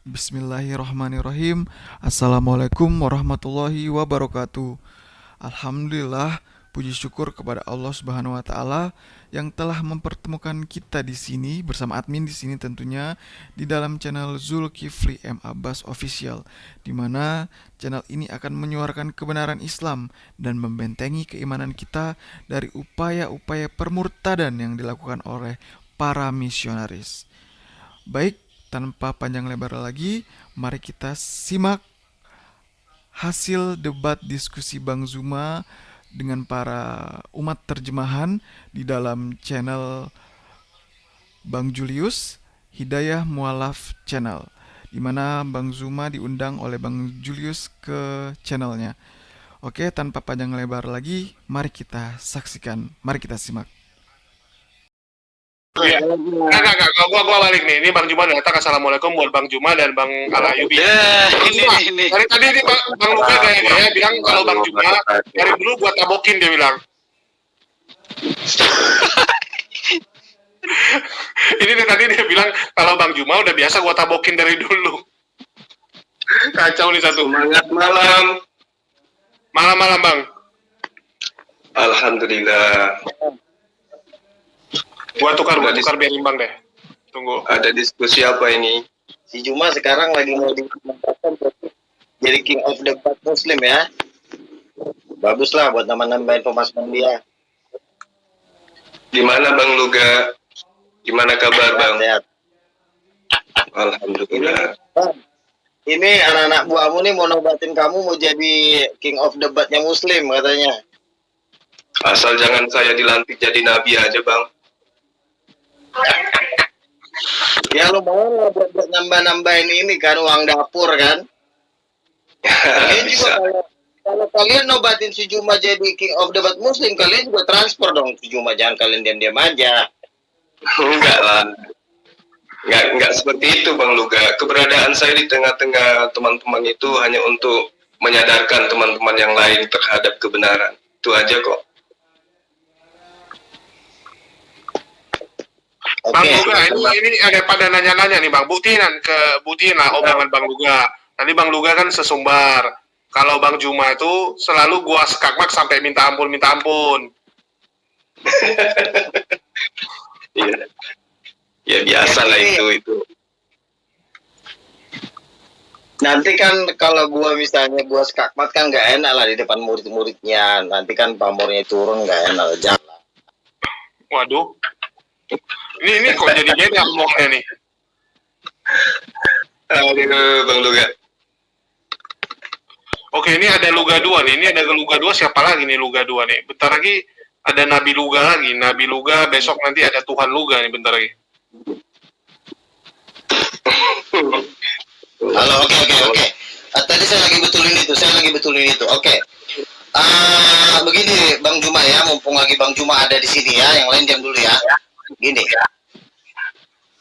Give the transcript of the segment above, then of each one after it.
Bismillahirrahmanirrahim. Assalamualaikum warahmatullahi wabarakatuh. Alhamdulillah, puji syukur kepada Allah Subhanahu wa taala yang telah mempertemukan kita di sini bersama admin di sini tentunya di dalam channel Zulkifli M Abbas Official, di mana channel ini akan menyuarakan kebenaran Islam dan membentengi keimanan kita dari upaya-upaya permurtadan yang dilakukan oleh para misionaris. Baik, tanpa panjang lebar lagi, mari kita simak hasil debat diskusi Bang Zuma dengan para umat terjemahan di dalam channel Bang Julius Hidayah Mualaf Channel, di mana Bang Zuma diundang oleh Bang Julius ke channelnya. Oke, tanpa panjang lebar lagi, mari kita saksikan, mari kita simak. Ya. Enggak. Gua balik nih. Ini Bang Juma datang. Assalamualaikum buat Bang Juma dan Bang Alayubi. Ini. Dari tadi ini Bang Luka kayaknya bilang kalau Bang Juma dari dulu gua tabokin, dia bilang. Ini nih tadi dia bilang kalau Bang Juma udah biasa gua tabokin dari dulu. Kacau nih satu. Semangat malam. Malam Bang. Alhamdulillah. Gua tukar biar imbang deh. Tunggu. Ada diskusi apa ini? Si Juma sekarang lagi mau diumumkan jadi King of the Debat Muslim ya. Bagus lah buat nambah-nambahin pemasukan dia. Gimana Bang Luga? Gimana kabar Bang? Sehat. Alhamdulillah. Ini anak-anak buahmu nih mau nobatin kamu mau jadi King of Debatnya Muslim katanya. Asal jangan saya dilantik jadi nabi aja Bang. Ya lo mau lah buat nambah-nambahin ini kan uang dapur kan. Kalian juga kalau kalian nobatin si Juma jadi King of Debat Muslim, kalian juga transfer dong si Juma, jangan kalian diam-diam aja. Enggak lah. Enggak seperti itu Bang Luga. Keberadaan saya di tengah-tengah teman-teman itu hanya untuk menyadarkan teman-teman yang lain terhadap kebenaran. Itu aja kok. Bang Luga, ini ada pada nanya-nanya nih Bang. Buktiin lah omongan Bang Luga. Tadi Bang Luga kan sesumbar. Kalau Bang Juma itu selalu gua skakmak sampai minta ampun. Iya. Ya biasa lah itu. Nanti kan kalau gua misalnya gua skakmat kan nggak enak lah di depan murid-muridnya. Nanti kan pamornya turun nggak enak jalan. Waduh. Ini kok jadi beda ngomongnya nih. Aduh, Bang Luga. Oke, ini ada Luga 2 nih. Ini ada Luga 2, siapa lagi nih Luga 2 nih? Bentar lagi ada Nabi Luga lagi. Nabi Luga, besok nanti ada Tuhan Luga nih bentar lagi. Halo, oke. Tadi saya lagi betulin itu. Oke. Begini Bang Juma ya, mumpung lagi Bang Juma ada di sini ya, yang lain diam dulu ya. Gini,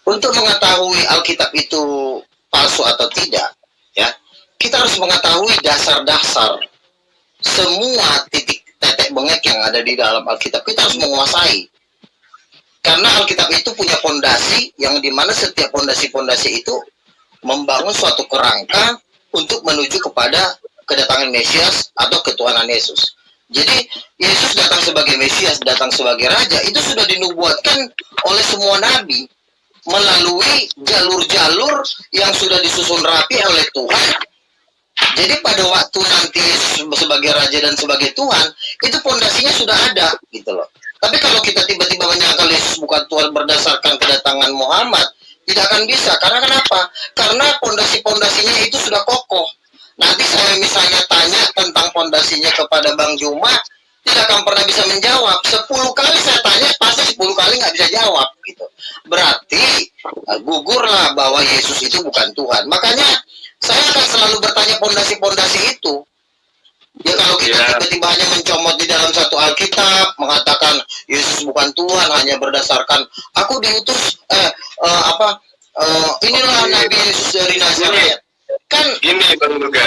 untuk mengetahui Alkitab itu palsu atau tidak, ya, kita harus mengetahui dasar-dasar semua tetek bengek yang ada di dalam Alkitab. Kita harus menguasai, karena Alkitab itu punya fondasi yang dimana setiap fondasi-fondasi itu membangun suatu kerangka untuk menuju kepada kedatangan Mesias atau ketuhanan Yesus. Jadi Yesus datang sebagai Mesias, datang sebagai Raja, itu sudah dinubuatkan oleh semua nabi melalui jalur-jalur yang sudah disusun rapi oleh Tuhan. Jadi pada waktu nanti Yesus sebagai Raja dan sebagai Tuhan, itu fondasinya sudah ada gitu loh. Tapi kalau kita tiba-tiba menyangkal Yesus bukan Tuhan berdasarkan kedatangan Muhammad, tidak akan bisa. Karena kenapa? Karena fondasi-fondasinya itu sudah kokoh. Nanti saya misalnya tanya tentang fondasinya kepada Bang Juma, tidak akan pernah bisa menjawab. 10 kali saya tanya, pasti 10 kali nggak bisa jawab gitu. Berarti gugurlah bahwa Yesus itu bukan Tuhan. Makanya saya akan selalu bertanya fondasi-fondasi itu. Ya kalau kita tiba-tiba hanya mencomot di dalam satu Alkitab, mengatakan Yesus bukan Tuhan hanya berdasarkan aku diutus inilah Nabi Yesus dari Nazaret. Kan Gini Bang Luga,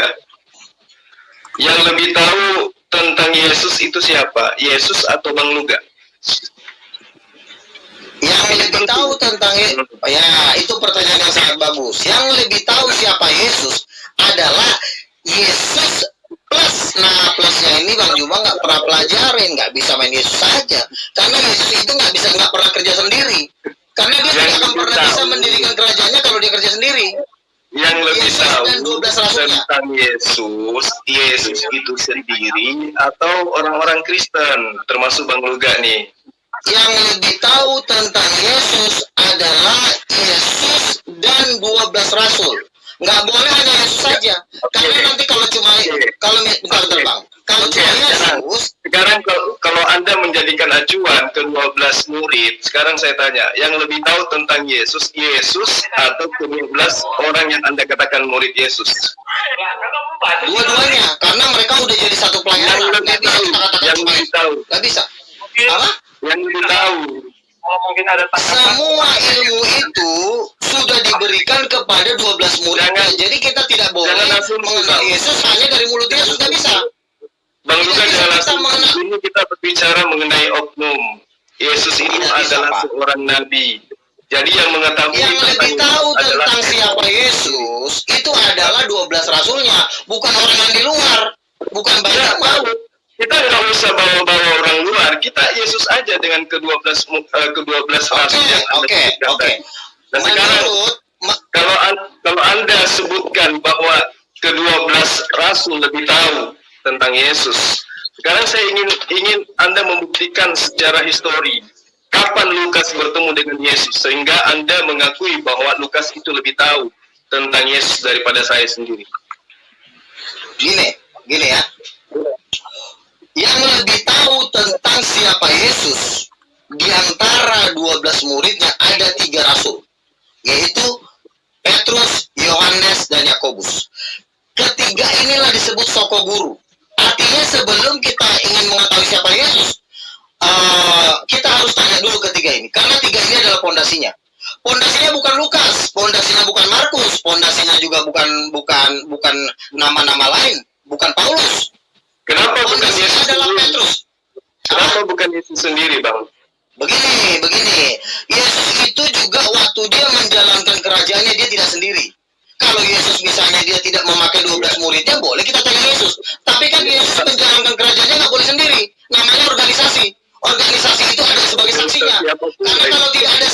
yang lebih tahu tentang Yesus itu siapa? Yesus atau Bang Luga? yang lebih tahu tentang Ya, itu pertanyaan yang sangat bagus. Yang lebih tahu siapa Yesus adalah Yesus plus. Nah, plusnya ini Bang Juma nggak pernah pelajarin, nggak bisa main Yesus saja. Karena Yesus itu nggak pernah kerja sendiri. Karena dia tidak akan pernah bisa mendirikan kerajaannya kalau dia kerja sendiri. Yang lebih Yesus tahu dan 12 rasulnya. tentang Yesus itu sendiri atau orang-orang Kristen, termasuk Bang Luga nih. Yang lebih tahu tentang Yesus adalah Yesus dan 12 rasul. Nggak boleh hanya Yesus saja. Karena nanti kalau cuma bentar Bang. Kalau cuma Yesus, Sekarang kalau Anda menjadikan acuan ke 12 murid, sekarang saya tanya, yang lebih tahu tentang Yesus atau ke-12 orang yang Anda katakan murid Yesus? dua-duanya, karena mereka udah jadi satu Yang pelayanan. lebih Nggak bisa tahu, kita katakan yang cuma lebih tahu, nggak bisa. Apa? yang lebih tahu. Semua ilmu itu sudah diberikan kepada 12 murid. Jadi kita tidak boleh mengenal Yesus hanya dari mulut Yesus, nggak bisa. Bang Luka Tidak bisa jangan kita langsung mengenal. ini kita berbicara mengenai oknum. Yesus itu Tidak bisa, adalah Pak. seorang nabi. Jadi yang mengetahui Yang lebih tahu adalah tentang siapa Yesus itu adalah 12 rasulnya, bukan orang yang di luar, bukan Tidak banyak. tahu. Kita nggak usah bawa-bawa orang luar. Kita Yesus aja dengan ke-12 rasul yang Anda sebutkan Oke. tadi. Nah sekarang kalau Anda sebutkan bahwa ke-12 rasul lebih tahu tentang Yesus, sekarang saya ingin Anda membuktikan secara histori kapan Lukas bertemu dengan Yesus sehingga Anda mengakui bahwa Lukas itu lebih tahu tentang Yesus daripada saya sendiri. Gini ya. Yang lebih tahu tentang siapa Yesus di antara 12 muridnya ada 3 rasul, yaitu Petrus, Yohanes, dan Yakobus. Ketiga inilah disebut soko guru. Artinya sebelum kita ingin mengetahui siapa Yesus, kita harus tanya dulu ketiga ini. Karena tiga ini adalah pondasinya. Pondasinya bukan Lukas, pondasinya bukan Markus, pondasinya juga bukan nama-nama lain, bukan Paulus. Kenapa bukan Pondasinya Yesus adalah sendiri? Petrus. Kenapa bukan Yesus sendiri, Bang? Begini. Yesus itu juga waktu dia menjalankan kerajaannya dia tidak sendiri. Kalau Yesus misalnya dia tidak memakai 12 muridnya, boleh kita tanya Yesus. Tapi kan Yesus menjalankan kerajaannya nggak boleh sendiri. Namanya organisasi. Organisasi itu ada sebagai saksinya. Karena kalau tidak ada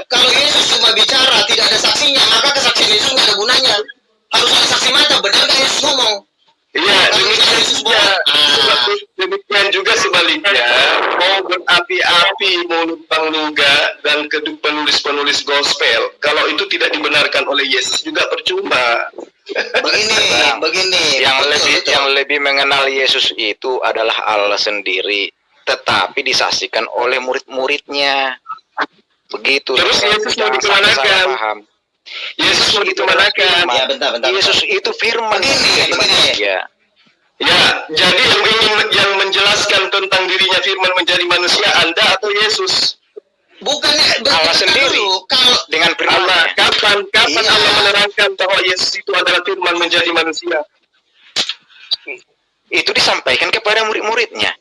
kalau Yesus cuma bicara tidak ada saksinya, maka kesaksian Yesus nggak ada gunanya. Harus ada saksi mata. Benar nggak Yesus ngomong? Iya, demikian juga sebaliknya. Mau berapi-api mulut Bang Luga dan kedua penulis-penulis gospel, kalau itu tidak dibenarkan oleh Yesus juga percuma. Begini. Yang lebih mengenal Yesus itu adalah Allah sendiri, tetapi disaksikan oleh murid-muridnya. Begitu. Terus Yesus mau dikemanakan? Paham. Yesus mau dikemanakan? Ya, bentar. Yesus itu firman Begini. manusia. Ya, jadi yang menjelaskan tentang dirinya firman menjadi manusia Anda atau Yesus? Bukannya Allah sendiri. Kalau Dengan Allah, firman-Nya. kapan Iya. Allah menerangkan bahwa Yesus itu adalah firman menjadi manusia? Itu disampaikan kepada murid-muridnya.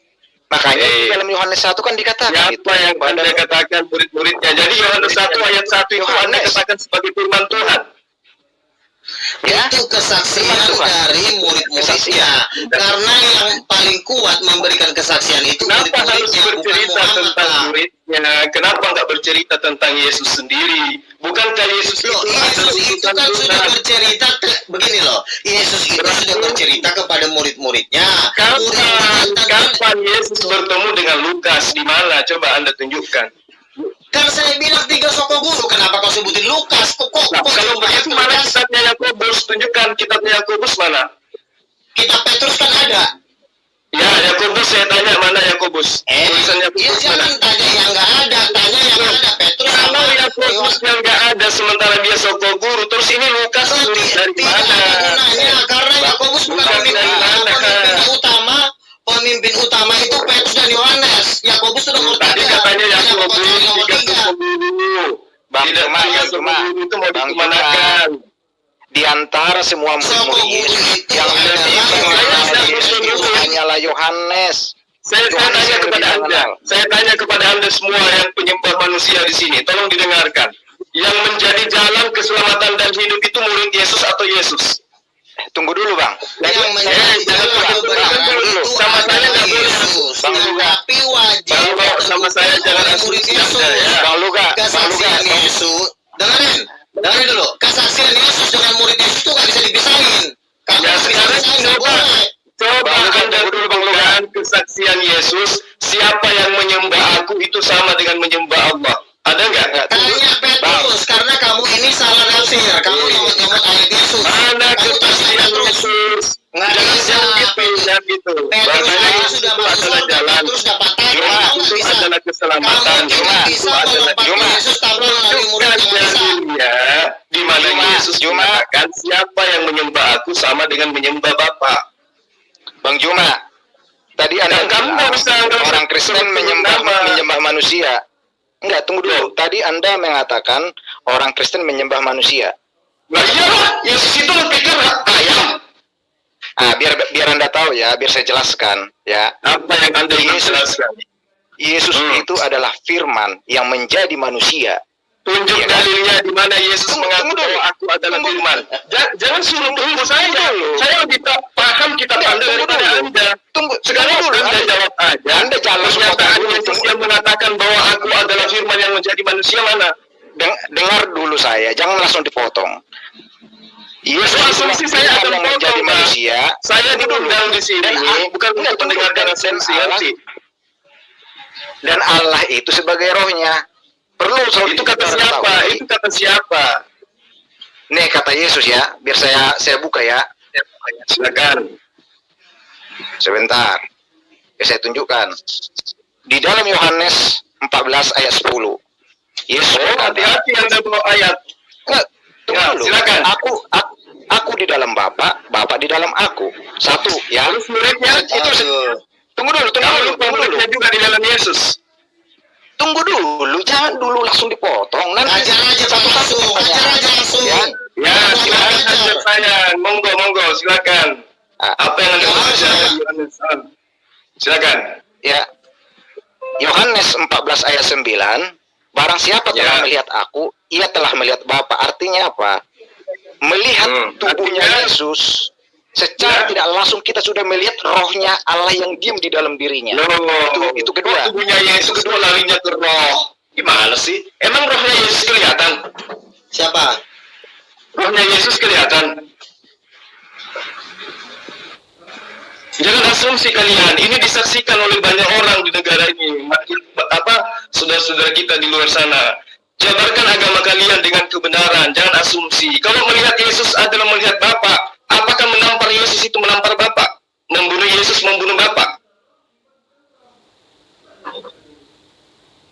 Makanya di dalam Yohanes 1 kan dikatakan itu Siapa yang Anda katakan murid-muridnya? Jadi Yohanes 1 ayat 1 itu Anda Yohanes. katakan sebagai firman Tuhan. Ya. itu kesaksian Tuhan. dari murid-muridnya. Karena yang paling kuat memberikan kesaksian itu Kenapa harus murid-muridnya, bukan bercerita Muhammad. tentang Pak. muridnya? Kenapa nggak bercerita tentang Yesus sendiri? Bukankah Yesus Loh, itu Yesus adalah itu utusan kan sudah Tuhan? bercerita begini loh. Yesus itu sudah bercerita kepada murid-muridnya. Kapan Yesus bertemu dengan Lukas? Di mana? Coba Anda tunjukkan. Kan saya bilang 3 soko guru. Kenapa kau sebutin Lukas? Kok Nah, kalau begitu mana kitabnya Yakobus? Tunjukkan kitabnya Yakobus mana? Kitab Petrus kan ada. Ya, Yakobus saya tanya mana Yakobus? Tulisan Ya Yakobus mana? jangan tanya yang nggak ada, tanya yang ada. Petrus Kalau sama Yakobus yang nggak ada sementara dia soko guru, terus ini Lukas tulis dari tidak mana? ada gunanya karena Yakobus bukan pemimpin utama itu Petrus dan Yohanes. Yakobus sudah Tadi katanya Yakobus tiga soko guru. Bang Tidak Juma, tiga Bang soko Juma. guru itu mau Bang dikemanakan? Di antara semua murid-murid Yesus yang lebih mengenal Yesus itu hanyalah Yohanes. Saya tanya kepada Anda, saya tanya kepada Anda semua yang penyembah manusia di sini, tolong didengarkan. Yang menjadi jalan keselamatan dan hidup itu murid Yesus atau Yesus? Tunggu dulu Bang. Yang menjadi jalan kebenaran itu sama saya adalah nggak boleh. Yesus. Bang Luga. Tapi wajib Bang, sama saya jangan oleh murid asumsi Yesus. Anda, ya. Bang Luga, Kesaksian Yesus. Dengerin dulu. Kesaksian Yesus dengan murid Yesus itu nggak bisa dipisahin. Karena Ya, bisa sekarang dipisahin nggak coba. boleh. Coba Bang Luga, Anda tunggu dulu, Bang Luga. tunjukkan kesaksian Yesus, siapa yang menyembah aku itu sama dengan menyembah Allah. Ada nggak? Tanya Petrus, karena kamu ini salah nafsir. Kamu nyomot ayat Yesus. Mana Kamu tanya kesaksian Petrus. Yesus? Nggak Jangan bisa. jangan gitu. Petrus Bahasanya aja Yesus sudah itu masuk adalah surga. jalan. Petrus dapat tanya. Cuma, Kamu Itu nggak bisa. adalah keselamatan. Kamu tidak Itu bisa adalah melompat Cuma. Yesus tanpa melalui murid Tunjukkan yang bisa. dalilnya di mana Yesus mengatakan siapa yang menyembah aku sama dengan menyembah Bapa. Bang Juma, tadi Anda Dan kamu bilang nggak bisa orang Kristen sebut menyembah nama. manusia. Enggak, tunggu dulu. Tadi Anda mengatakan orang Kristen menyembah manusia. Nah iyalah, Yesus itu pikir ayam. Ah, biar Anda tahu ya, biar saya jelaskan ya. Apa yang Anda ingin jelaskan? Yesus itu adalah firman yang menjadi manusia. Tunjuk Iya kan? dalilnya di mana Yesus Tunggu mengaku dulu. bahwa aku adalah Tunggu. firman. Jangan suruh tunggu saya. dulu. Saya lebih paham kitab Anda Tunggu daripada dulu. Anda. Tunggu Sekarang dulu. Anda jawab aja. Anda jangan Pernyataan dulu. Yesus yang mengatakan bahwa aku adalah firman yang menjadi manusia mana? Dengar dulu saya, jangan langsung dipotong. Yesus Itu asumsi saya firman akan yang menjadi potong, Pak. manusia. Saya diundang di sini bukan untuk mendengarkan asumsi nanti. Dan Allah itu sebagai rohnya. Perlu Itu kata kita siapa? ketahui. Itu kata siapa? Nih kata Yesus ya, biar saya buka ya. Silakan. Sebentar. Ya, saya tunjukkan. Di dalam Yohanes 14 ayat 10. Yesus berkata, Hati-hati Anda bawa ayat. enggak, tunggu Ya, dulu. silakan. Aku di dalam Bapa, Bapa di dalam aku. Satu ya. Terus muridnya Tunggu dulu. Kamu lupa muridnya juga di dalam Yesus. Tunggu dulu, jangan dulu langsung dipotong. Nanti Ajar aja satu-satu langsung. Ajar aja langsung. Ya. Ya, silakan ajar saya. Monggo, silakan. Ah, Apa yang Anda mau ajarkan? Silakan. Ya. Yohanes 14 ayat 9, barang siapa telah Ya. melihat aku, ia telah melihat Bapa. Artinya apa? Melihat tubuhnya Artinya- Yesus, secara Ya. tidak langsung kita sudah melihat rohnya Allah yang diam di dalam dirinya. Itu kedua. Tubuhnya Yesus kedua larinya ke roh. Gimana sih? Emang rohnya Yesus kelihatan? Siapa? Rohnya Yesus kelihatan? Jangan asumsi kalian. Ini disaksikan oleh banyak orang di negara ini. Saudara-saudara kita di luar sana. Jabarkan agama kalian dengan kebenaran. Jangan asumsi. Kalau melihat Yesus adalah melihat Bapa, apakah menampar Yesus itu menampar Bapa? Membunuh Yesus membunuh Bapa?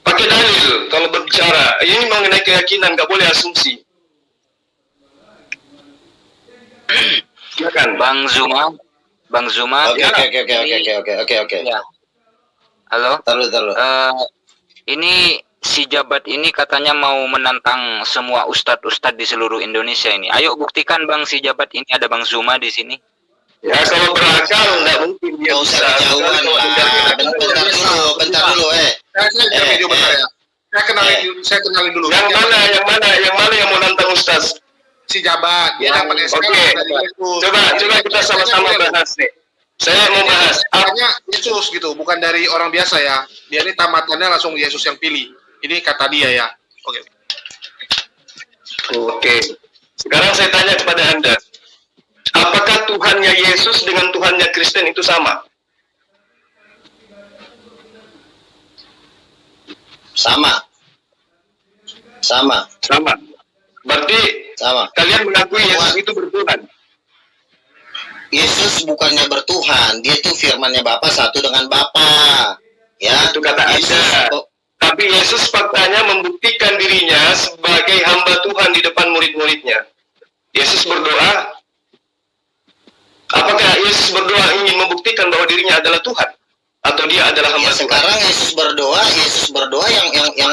Pakai dalil kalau berbicara. Ini mengenai keyakinan, nggak boleh asumsi. Silakan. Bang Zuma. Oke. Ya. Halo. Taruh. Ini si jabat ini katanya mau menantang semua ustadz-ustadz di seluruh Indonesia ini. Ayo buktikan Bang si jabat ini ada Bang Zuma di sini. Ya kalau berakal nggak mungkin dia Nggak usah bisa. kejauhan Kalau lah. tinggal- Bentar dulu. Saya jawab video bentar ya. Saya kenalin dulu. Yang mana yang mau nantang Ustaz? Si Jabat, dia Yang- dapat SK oke. dari Yesus. Coba kita sama-sama bahas nih. Saya mau bahas. Makanya Yesus gitu, bukan dari orang biasa ya. Dia ini tamatannya langsung Yesus yang pilih. Ini kata dia ya. Oke. Oke. Sekarang saya tanya kepada Anda. Apakah Tuhannya Yesus dengan Tuhannya Kristen itu sama? Sama. Sama. Berarti kalian mengakui Yesus itu bertuhan. Yesus bukannya bertuhan, dia itu firmannya Bapa satu dengan Bapa. Ya. Itu kata Anda. Tapi Yesus faktanya membuktikan dirinya sebagai hamba Tuhan di depan murid-muridnya. Yesus berdoa. Apakah Yesus berdoa ingin membuktikan bahwa dirinya adalah Tuhan? Atau dia adalah hamba Ya, Tuhan? sekarang Yesus berdoa yang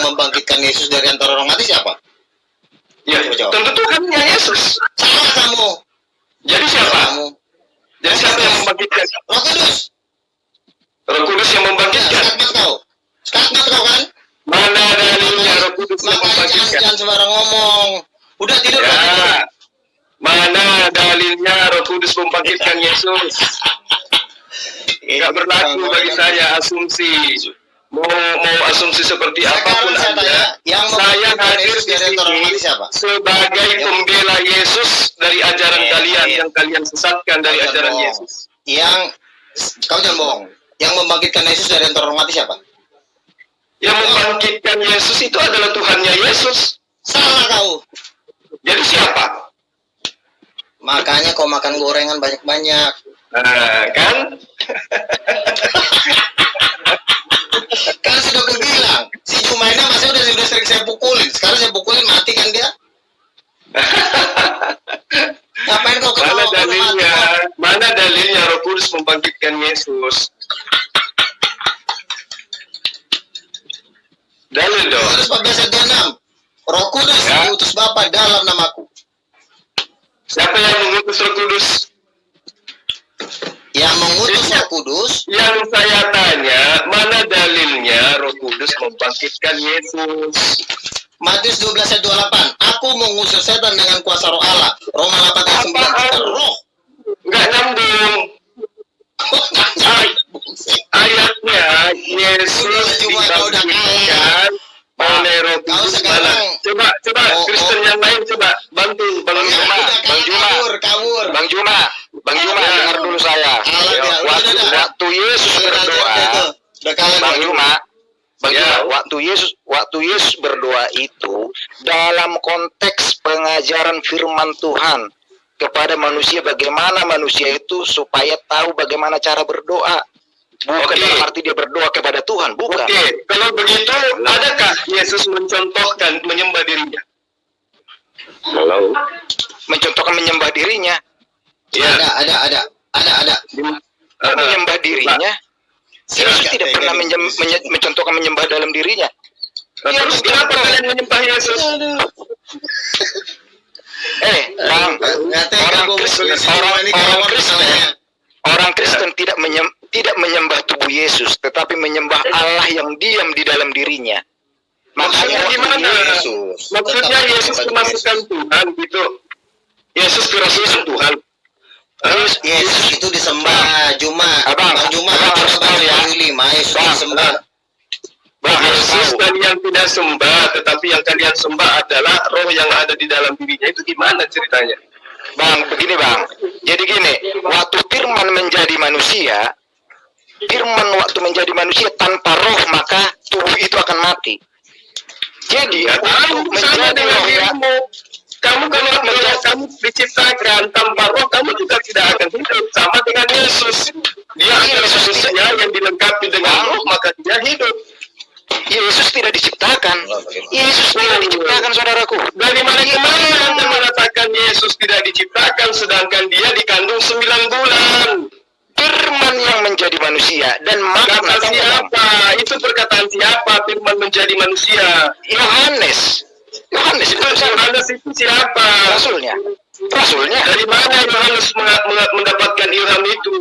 membangkitkan Yesus dari antara orang mati siapa? Ya, Coba jawab. tentu Tuhannya Yesus. Salah kamu. Jadi siapa? Kamu. Jadi siapa yang membangkitkan? Roh Kudus. Roh Kudus yang Ya, membangkitkan. skakmat kau kan? Mana dalilnya Roh Kudus yang Makanya membangkitkan. jangan sembarang ngomong. Udah tidur Ya, tidur. mana dalilnya Roh Kudus membangkitkan Yesus? Nggak berlaku bagi saya asumsi. Mau asumsi seperti apapun Sekarang saya Anda, tanya, yang saya membangkitkan hadir Yesus di dari antara sini mati siapa? sebagai pembela Yesus dari ajaran kalian yang kalian sesatkan dari Kau ajaran jangan bohong. Yesus. Kau jangan bohong. Yang membangkitkan Yesus dari antara orang mati siapa? Yang membangkitkan Yesus itu adalah Tuhannya Yesus. Salah kau. Jadi siapa? Makanya kau makan gorengan banyak-banyak. Nah, kan? Kan sudah aku bilang, si Jumaina masih sudah sering saya pukulin. Sekarang saya pukulin mati kan dia? Ngapain kau Mana ketawa? dalilnya? Mana dalilnya Roh Kudus membangkitkan Yesus? Dalil dong. Yohanes 14:26. Roh Kudus Ya. diutus Bapa dalam namaku. Siapa yang mengutus Roh Kudus? Yang mengutus Roh Kudus, Yang saya tanya, mana dalilnya Roh Kudus membangkitkan Yesus? Matius 12:28. Aku mengusir setan dengan kuasa Roh Allah. Roma 8:9. Apaan? Roh. Nggak nyambung. Ayatnya Yesus Udah, cuma kau udah dibangkitkan oleh Roh Kau Kudus. sekarang- Mana? Coba Kristen yang lain coba bantu Bang Ya, Juma. udah, Bang Juma. kabur. Bang Juma, Ya. dengar dulu saya. Kalah dia. Waktu, Udah. waktu Yesus berdoa, Udah kalah Bang dia. Juma, Ya. waktu Yesus berdoa itu dalam konteks pengajaran firman Tuhan kepada manusia, bagaimana manusia itu supaya tahu bagaimana cara berdoa. Bukan Oke. dalam arti dia berdoa kepada Tuhan, bukan. Oke, kalau begitu adakah Yesus mencontohkan menyembah dirinya? Halo. Mencontohkan menyembah dirinya. Ya. Ada. Menyembah dirinya. Yesus tidak pernah mencontohkan menyembah dalam dirinya. Terus kenapa kalian menyembah Yesus? Bang, orang Kristen tidak menyembah tubuh Yesus, tetapi menyembah Allah yang diam di dalam dirinya. Maksudnya Makanya gimana? Yesus. Maksudnya Yesus kemasukan Tuhan gitu. Yesus kerasukan Tuhan. Yesus itu disembah Juma. Abang, Bang Juma abang coba harus tahu ya. baca 5 Yesus Bang, disembah. Bang, harus Yesus tahu. kalian tidak sembah, tetapi yang kalian sembah adalah roh yang ada di dalam dirinya. Itu gimana ceritanya? Bang, begini Bang. Jadi gini, waktu firman menjadi manusia, waktu menjadi manusia tanpa roh, maka tubuh itu akan mati. Jadi, Ya, untuk kamu sama menjadi dengan roh ya, dirimu. Kamu kalau kamu diciptakan tanpa roh, kamu juga tidak akan hidup. Sama dengan Yesus. Dia adalah manusia yang dilengkapi dengan roh, maka dia hidup. Yesus tidak diciptakan. Yesus tidak diciptakan, saudaraku. Dari mana ke mana Anda mengatakan Yesus tidak diciptakan, sedangkan dia dikandung 9 bulan? Firman yang menjadi manusia dan Kata makna siapa? Itu perkataan siapa? Firman menjadi manusia. Yohanes itu Yohanes itu siapa? rasulnya. Dari mana Yohanes mendapatkan ilham itu?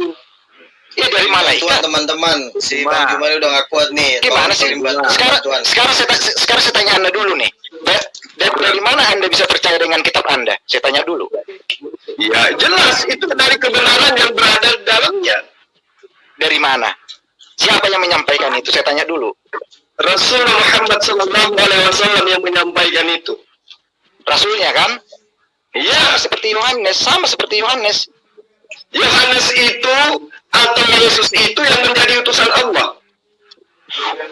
Ya dari malaikat. Teman-teman, si Bang Juma ini udah gak kuat nih. Gimana sih? Tolong kirim bantuan. Sekarang saya tanya Anda dulu nih. Dari mana Anda bisa percaya dengan kitab Anda? Saya tanya dulu. Ya jelas itu dari kebenaran yang berada di dalamnya. Dari mana? Siapa yang menyampaikan itu? Saya tanya dulu. Rasul Muhammad SAW yang menyampaikan itu. Rasulnya kan? Ya, Sama seperti Yohanes. Yohanes itu atau Yesus itu yang menjadi utusan Allah.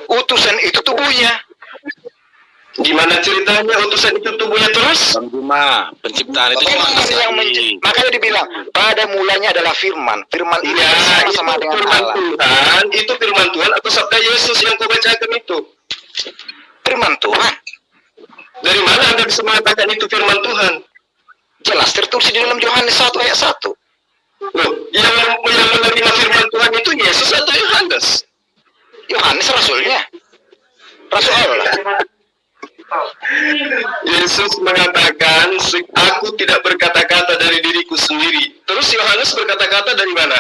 Utusan itu tubuhnya. Gimana ceritanya utusan itu tubuhnya terus? Bang Juma, penciptaan itu cuma Firman yang makanya dibilang pada mulanya adalah firman. Firman itu Ya, itu sama-sama dengan firman Allah. Tuhan, itu firman Tuhan atau sabda Yesus yang kau bacakan itu? Firman Tuhan. Dari mana Anda bisa mengatakan itu firman Tuhan? Jelas tertulis di dalam Yohanes 1 ayat 1. Loh, yang menerima firman Tuhan itu Yesus atau Yohanes? Yohanes rasulnya. Rasul Allah. Yesus mengatakan, aku tidak berkata-kata dari diriku sendiri. Terus Yohanes berkata-kata dari mana?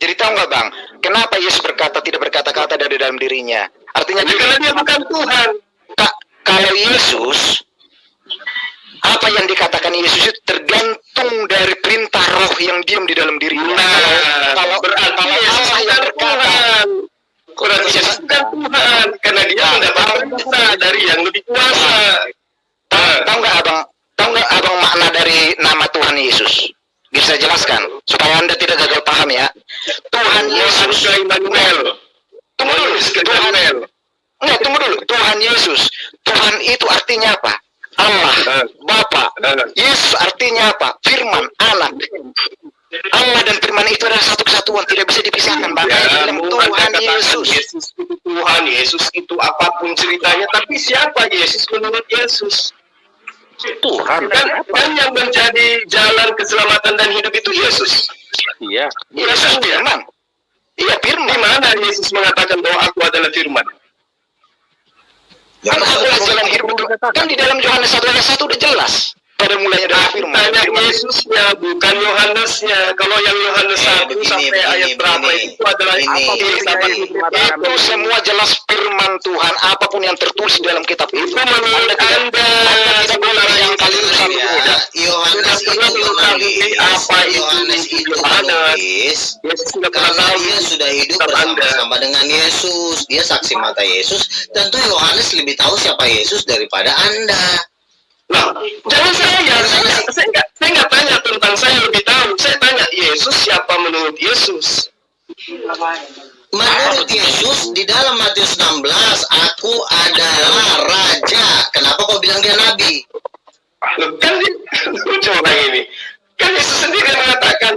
Jadi tahu nggak Bang, kenapa Yesus tidak berkata-kata dari dalam dirinya? Artinya Jadi karena dia bukan Tuhan. kalau Yesus, apa yang dikatakan Yesus itu tergantung dari perintah roh yang diam di dalam dirinya. Kalau berarti Yesus Allah yang bukan berkata, Tuhan. Berarti Yesus bukan Tuhan, karena dia mendapatkan kuasa dari yang lebih kuasa. tahu nggak abang makna dari nama Tuhan Yesus? Bisa jelaskan supaya Anda tidak gagal paham ya. Tuhan Yesus, Immanuel. tunggu dulu, tunggu dulu. Tuhan Yesus, Tuhan itu artinya apa? Allah, Bapa. Yesus artinya apa? Firman, Anak. Allah dan Firman itu adalah satu kesatuan, tidak bisa dipisahkan. Makanya bilang Tuhan Yesus. Yesus itu Tuhan, Yesus itu apapun ceritanya, tapi siapa Yesus menurut Yesus? Tuhan. Kan yang menjadi jalan keselamatan dan hidup itu Yesus. Iya. Yesus Firman. Iya, Di Firman. mana Yesus mengatakan bahwa aku adalah firman? Ya, Kan adalah jalan hidup itu. Kan di dalam Yohanes 1 ayat 1 udah jelas. Pada mulanya dari Firman. Tanya Yesusnya, bukan Yohanesnya. Kalau yang Yohanes 1 sampai ayat berapa itu adalah Itu semua jelas Firman Tuhan. Apapun yang tertulis di dalam kitab itu. menurut Anda tidak boleh yang kali ya, Yohanes itu menulis, Yohanes itu menulis karena dia sudah hidup bersama-sama dengan Yesus, dia saksi mata Yesus. Tentu Yohanes lebih tahu siapa Yesus daripada Anda. Nah, jangan saya nggak tanya tentang saya lebih tahu. Saya tanya Yesus siapa menurut Yesus? Menurut Yesus di dalam Matius 16, aku adalah raja. Kenapa kau bilang dia nabi? Loh, kan lucu orang ini. Kan Yesus sendiri mengatakan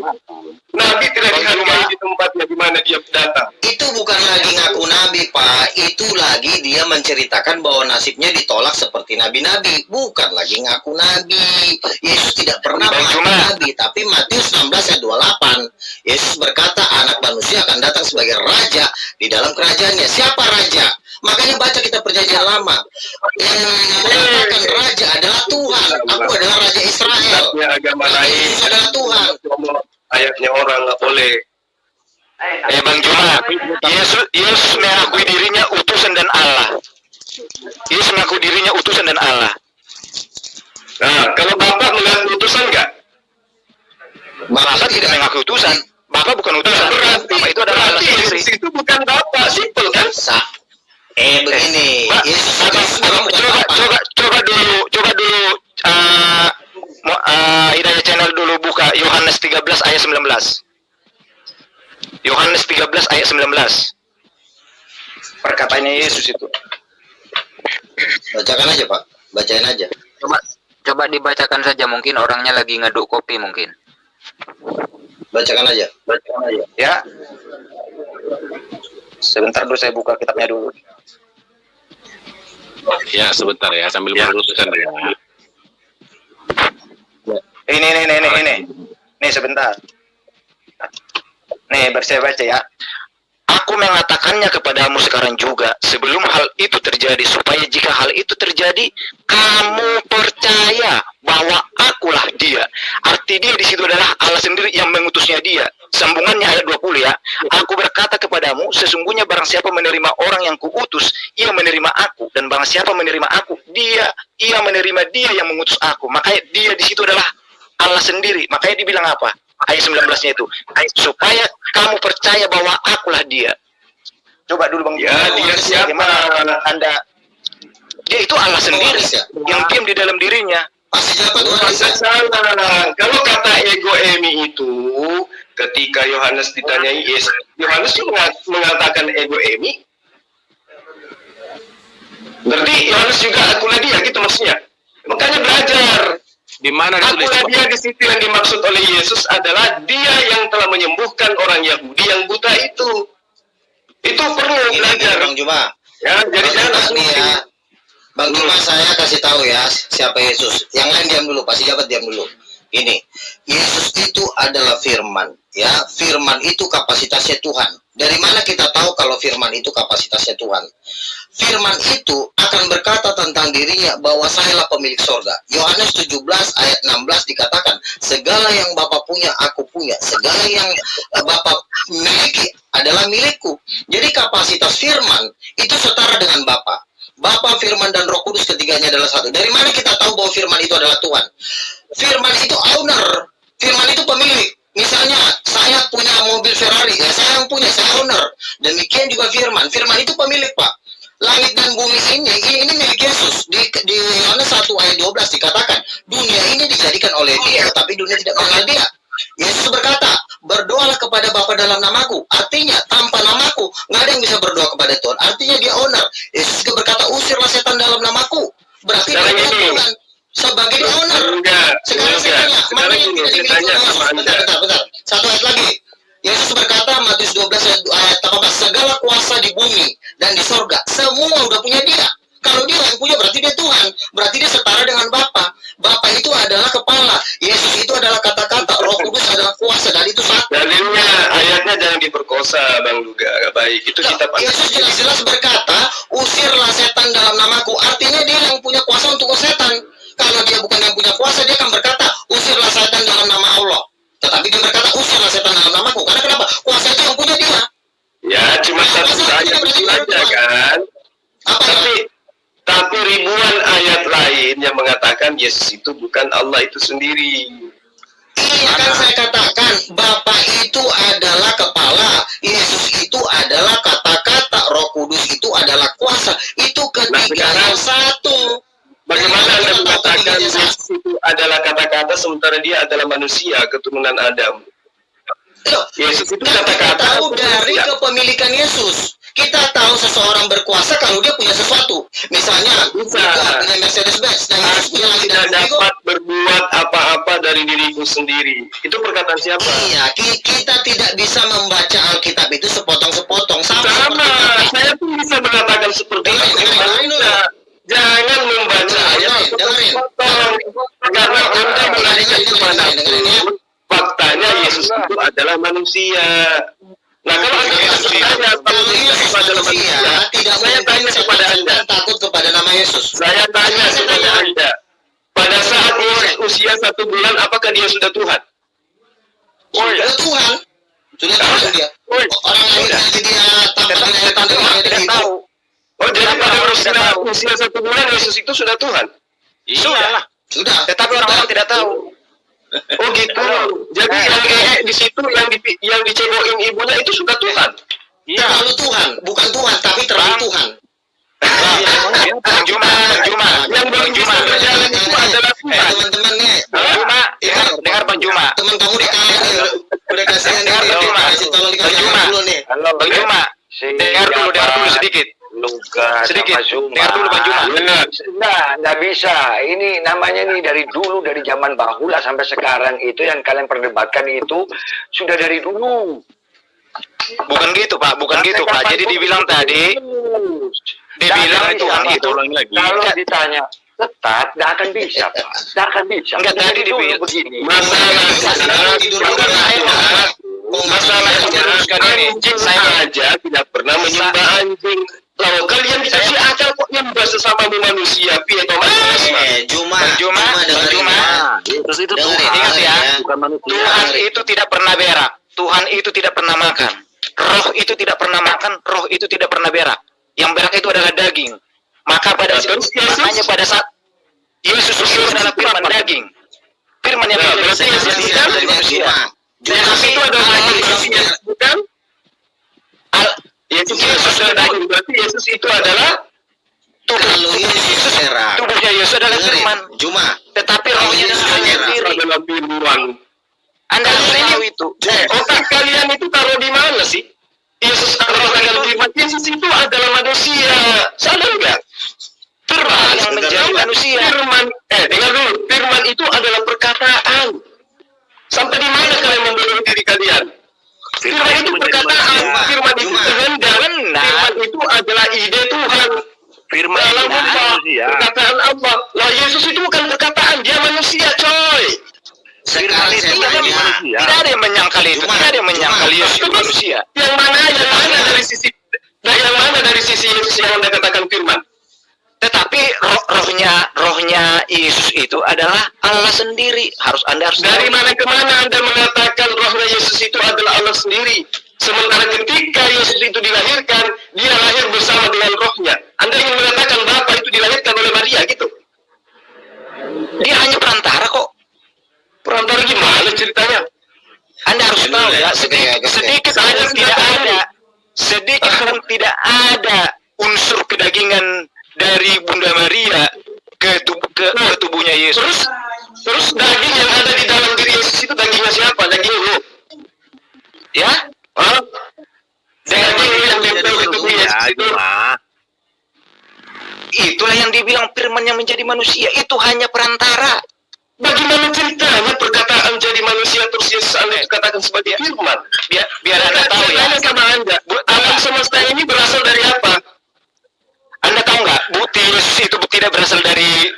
nabi tidak dihargai di tempatnya di mana dia datang. Itu bukan lagi ngaku nabi, Pak. Itu lagi dia menceritakan bahwa nasibnya ditolak seperti nabi-nabi. Bukan lagi ngaku nabi. Yesus tidak pernah mengaku nabi. Tapi Matius 16 ayat 28, Yesus berkata anak manusia akan datang sebagai raja di dalam kerajaannya. Siapa raja? Makanya baca kita perjanjian lama. Yang mengatakan raja adalah Tuhan. Aku adalah raja Israel. Ya, agama lain. Yesus adalah Tuhan. Ayatnya orang nggak boleh. Bang Juma, Yesus mengakui dirinya utusan dan Allah. Yesus mengakui dirinya utusan dan Allah. Nah, kalau Bapak mengaku utusan nggak? Bapak tidak mengakui utusan. Bapak bukan utusan. Bapak itu adalah Allah sendiri. Yesus itu bukan Bapak, simpel kan? Begini, Yesus Coba dulu Hidayah Channel dulu buka Yohanes 13 ayat 19. Yohanes 13 ayat 19. Perkataannya Yesus itu. bacakan aja, Pak. Bacain aja. Coba dibacakan saja, mungkin orangnya lagi ngaduk kopi mungkin. Bacakan aja. Ya. Sebentar dulu saya buka kitabnya dulu. Ya, sebentar ya, sambil meluruskan ya. Ini. Nih sebentar. Nih, saya baca ya. Aku mengatakannya kepadamu sekarang juga, sebelum hal itu terjadi, supaya jika hal itu terjadi, kamu percaya bahwa akulah dia. Arti dia di situ adalah Allah sendiri yang mengutusnya dia. Sambungannya ayat 20 ya. Aku berkata kepadamu, sesungguhnya barang siapa menerima orang yang kuutus, ia menerima aku. Dan barang siapa menerima aku, ia menerima dia yang mengutus aku. Makanya dia di situ adalah Allah sendiri. Makanya dibilang apa? Ayat 19-nya itu. Supaya kamu percaya bahwa akulah dia. Coba dulu Bang. Ya, dia siapa? Anda, dia itu Allah sendiri yang diam di dalam dirinya. Pasti dapat Masa salah. Kalau kata ego emi itu, ketika Yohanes ditanyai Yesus, Yohanes juga mengatakan ego emi. Berarti Yohanes juga akulah dia, gitu maksudnya. Makanya belajar. Di mana ditulis? Akulah dia di situ yang dimaksud oleh Yesus adalah dia yang telah menyembuhkan orang Yahudi yang buta itu. Itu perlu belajar. Bang Juma. Ya, jadi Bang jangan Juma langsung nih ya. Bang Juma, saya kasih tahu ya siapa Yesus. Yang lain diam dulu, pasti jabat diam dulu. Ini, Yesus itu adalah firman. Ya, firman itu kapasitasnya Tuhan. Dari mana kita tahu kalau firman itu kapasitasnya Tuhan? Firman itu akan berkata tentang dirinya bahwa sayalah pemilik sorga. Yohanes 17 ayat 16 dikatakan, segala yang Bapa punya, aku punya. Segala yang Bapa miliki adalah milikku. Jadi kapasitas firman itu setara dengan Bapa. Bapa, Firman, dan Roh Kudus ketiganya adalah satu. Dari mana kita tahu bahwa firman itu adalah Tuhan? Firman itu owner, firman itu pemilik. Misalnya saya punya mobil Ferrari, ya saya yang punya, saya owner. Demikian juga firman, firman itu pemilik, Pak. Langit dan bumi ini milik Yesus. Di Yohanes 1 ayat 12 dikatakan, dunia ini dijadikan oleh Dia, tapi dunia tidak mengenal Dia. Yesus berkata, berdoalah kepada Bapa dalam namaku. Artinya, tanpa namaku, nggak ada yang bisa berdoa kepada Tuhan. Artinya dia owner. Yesus juga berkata, usirlah setan dalam namaku. Berarti dia Tuhan sebagai dia owner. Sekarang saya tanya, mana yang tidak dimiliki oleh Yesus? Bentar. Satu ayat lagi. Yesus berkata, Matius 12 ayat 18, segala kuasa di bumi dan di sorga, semua udah punya dia. Kalau dia yang punya, berarti dia Tuhan. Berarti dia setara dengan Bapa. Bapa itu adalah kepala. Yesus itu adalah kata-kata. Roh Kudus adalah kuasa. Dan itu satu. Dalilnya, ayatnya jangan diperkosa, Bang Luga. Gak baik. Itu kita Yesus jelas-jelas berkata, usirlah setan dalam namaku. Artinya dia yang punya kuasa untuk setan. Kalau dia bukan yang punya kuasa, dia akan berkata, usirlah setan dalam nama Allah. Tetapi dia berkata, usirlah setan dalam namaku. Karena kenapa? Kuasa itu yang punya dia. Ya, cuma satu ayat itu aja kan. Tapi ribuan ayat lain yang mengatakan Yesus itu bukan Allah itu sendiri. Iya kan saya katakan, Bapa itu adalah kepala, Yesus itu adalah kata-kata, Roh Kudus itu adalah kuasa. Itu ketiga yang satu. Bagaimana Anda mengatakan Yesus itu adalah kata-kata sementara dia adalah manusia, keturunan Adam? Yesus itu kata-kata. Kita tahu dari kepemilikan Yesus. Kita tahu seseorang berkuasa kalau dia punya sesuatu. Misalnya, punya Mercedes-Benz. Dan Yesus punya lagi tidak dapat berbuat apa-apa dari diriku sendiri. Itu perkataan siapa? Iya, kita tidak bisa membaca Alkitab itu sepotong-sepotong. Sama, saya pun bisa mengatakan seperti itu. Jangan membaca ayat sepotong-sepotong. Karena Anda mengalihkan kemana pun, faktanya Yesus itu adalah manusia. Nah, kalau Anda bertanya kalau Yesus adalah manusia, saya tanya kepada Anda. Takut kepada nama Yesus. Saya tanya kepada Anda. Pada saat Yesus usia 1 bulan, apakah dia sudah Tuhan? Sudah Tuhan. Sudah Tuhan dia. Orang lain aja dia tidak tahu. Oh, jadi pada usia 1 bulan Yesus itu sudah Tuhan? Sudah. Tetapi orang-orang tidak tahu. Oh gitu. Jadi yang di situ yang dicebokin ibunya itu sudah Tuhan. Terlalu Tuhan, bukan Tuhan tapi terlalu Tuhan. Bang Juma. Yang belum bisa berjalan itu adalah Tuhan. Teman-teman nih. Dengar Bang Juma. Teman kamu di kanan nih. Udah kasihan nih. Tolong dikasih dulu nih. Bang Juma. Dengar dulu sedikit. Sedikit. Dengar dulu Bang Juma. Nggak bisa. Ini namanya nih dari dulu, dari zaman bahula sampai sekarang itu yang kalian perdebatkan itu sudah dari dulu. Bukan gitu Pak. Jadi dibilang tadi, dibilang Tuhan itu. Kalau ditanya tetap nggak akan bisa, Pak. Nggak akan bisa. Enggak tadi dibilang begini. Masalahnya anjing saya aja tidak pernah menyembah anjing. Lalu kalian dikasih akal kok nyembah sesama manusia, Juma. Terus itu ingat ya, Tuhan itu tidak pernah berak, Tuhan itu tidak pernah makan, Roh itu tidak pernah makan, Roh itu tidak pernah berak. Yang berak itu adalah daging. Makanya pada saat Yesus itu adalah firman daging, firman yang berasal dari manusia. Yesus itu adalah manusia, bukan? Yesus adalah daging, berarti Yesus itu adalah tubuhnya Yesus adalah firman. Juma. Tetapi rohnya adalah firman. Anda harus tahu itu. Otak kalian itu taruh di mana sih? Yesus adalah firman. Yesus itu adalah manusia. Sadar nggak? Firman yang menjadi manusia. Firman, dengar dulu. Firman itu adalah perkataan. Sampai di mana kalian membodohi diri kalian? Firman itu perkataan. Firman itu kehendak. Firman itu adalah ide Tuhan. Firman dalam perkataan Allah. Lah Yesus itu bukan perkataan, dia manusia, coy. Sekarang saya tanya. Tidak ada yang menyangkal itu. Tidak ada yang menyangkal Yesus itu manusia. Yang mana dari sisi Yesus yang Anda katakan firman? Tetapi rohnya Yesus itu adalah Allah sendiri. Anda harus dari tahu. mana ke mana Anda mengatakan rohnya Yesus itu adalah Allah sendiri? Sementara ketika Yesus itu dilahirkan, dia lahir bersama dengan rohnya. Anda ingin mengatakan Bapa itu dilahirkan oleh Maria gitu? diam tahu dulu, ya, oke, sedikit oke. sedikit pun tidak ada, sedikit pun tidak ada unsur kedagingan dari Bunda Maria ke tubuhnya Yesus. Terus daging yang ada di dalam diri Yesus itu dagingnya siapa? Daging lu. Ya, Hah? Daging lu yang nempel di tubuh Yesus itu. itulah yang dibilang firman yang menjadi manusia itu hanya perantara. Bagaimana ceritanya perkataan jadi manusia terus Yesus Anda dikatakan sebagai firman? Biar Anda tahu ya. Saya sama Anda, alam semesta ini berasal dari apa? Anda tahu nggak, bukti Yesus itu tidak berasal dari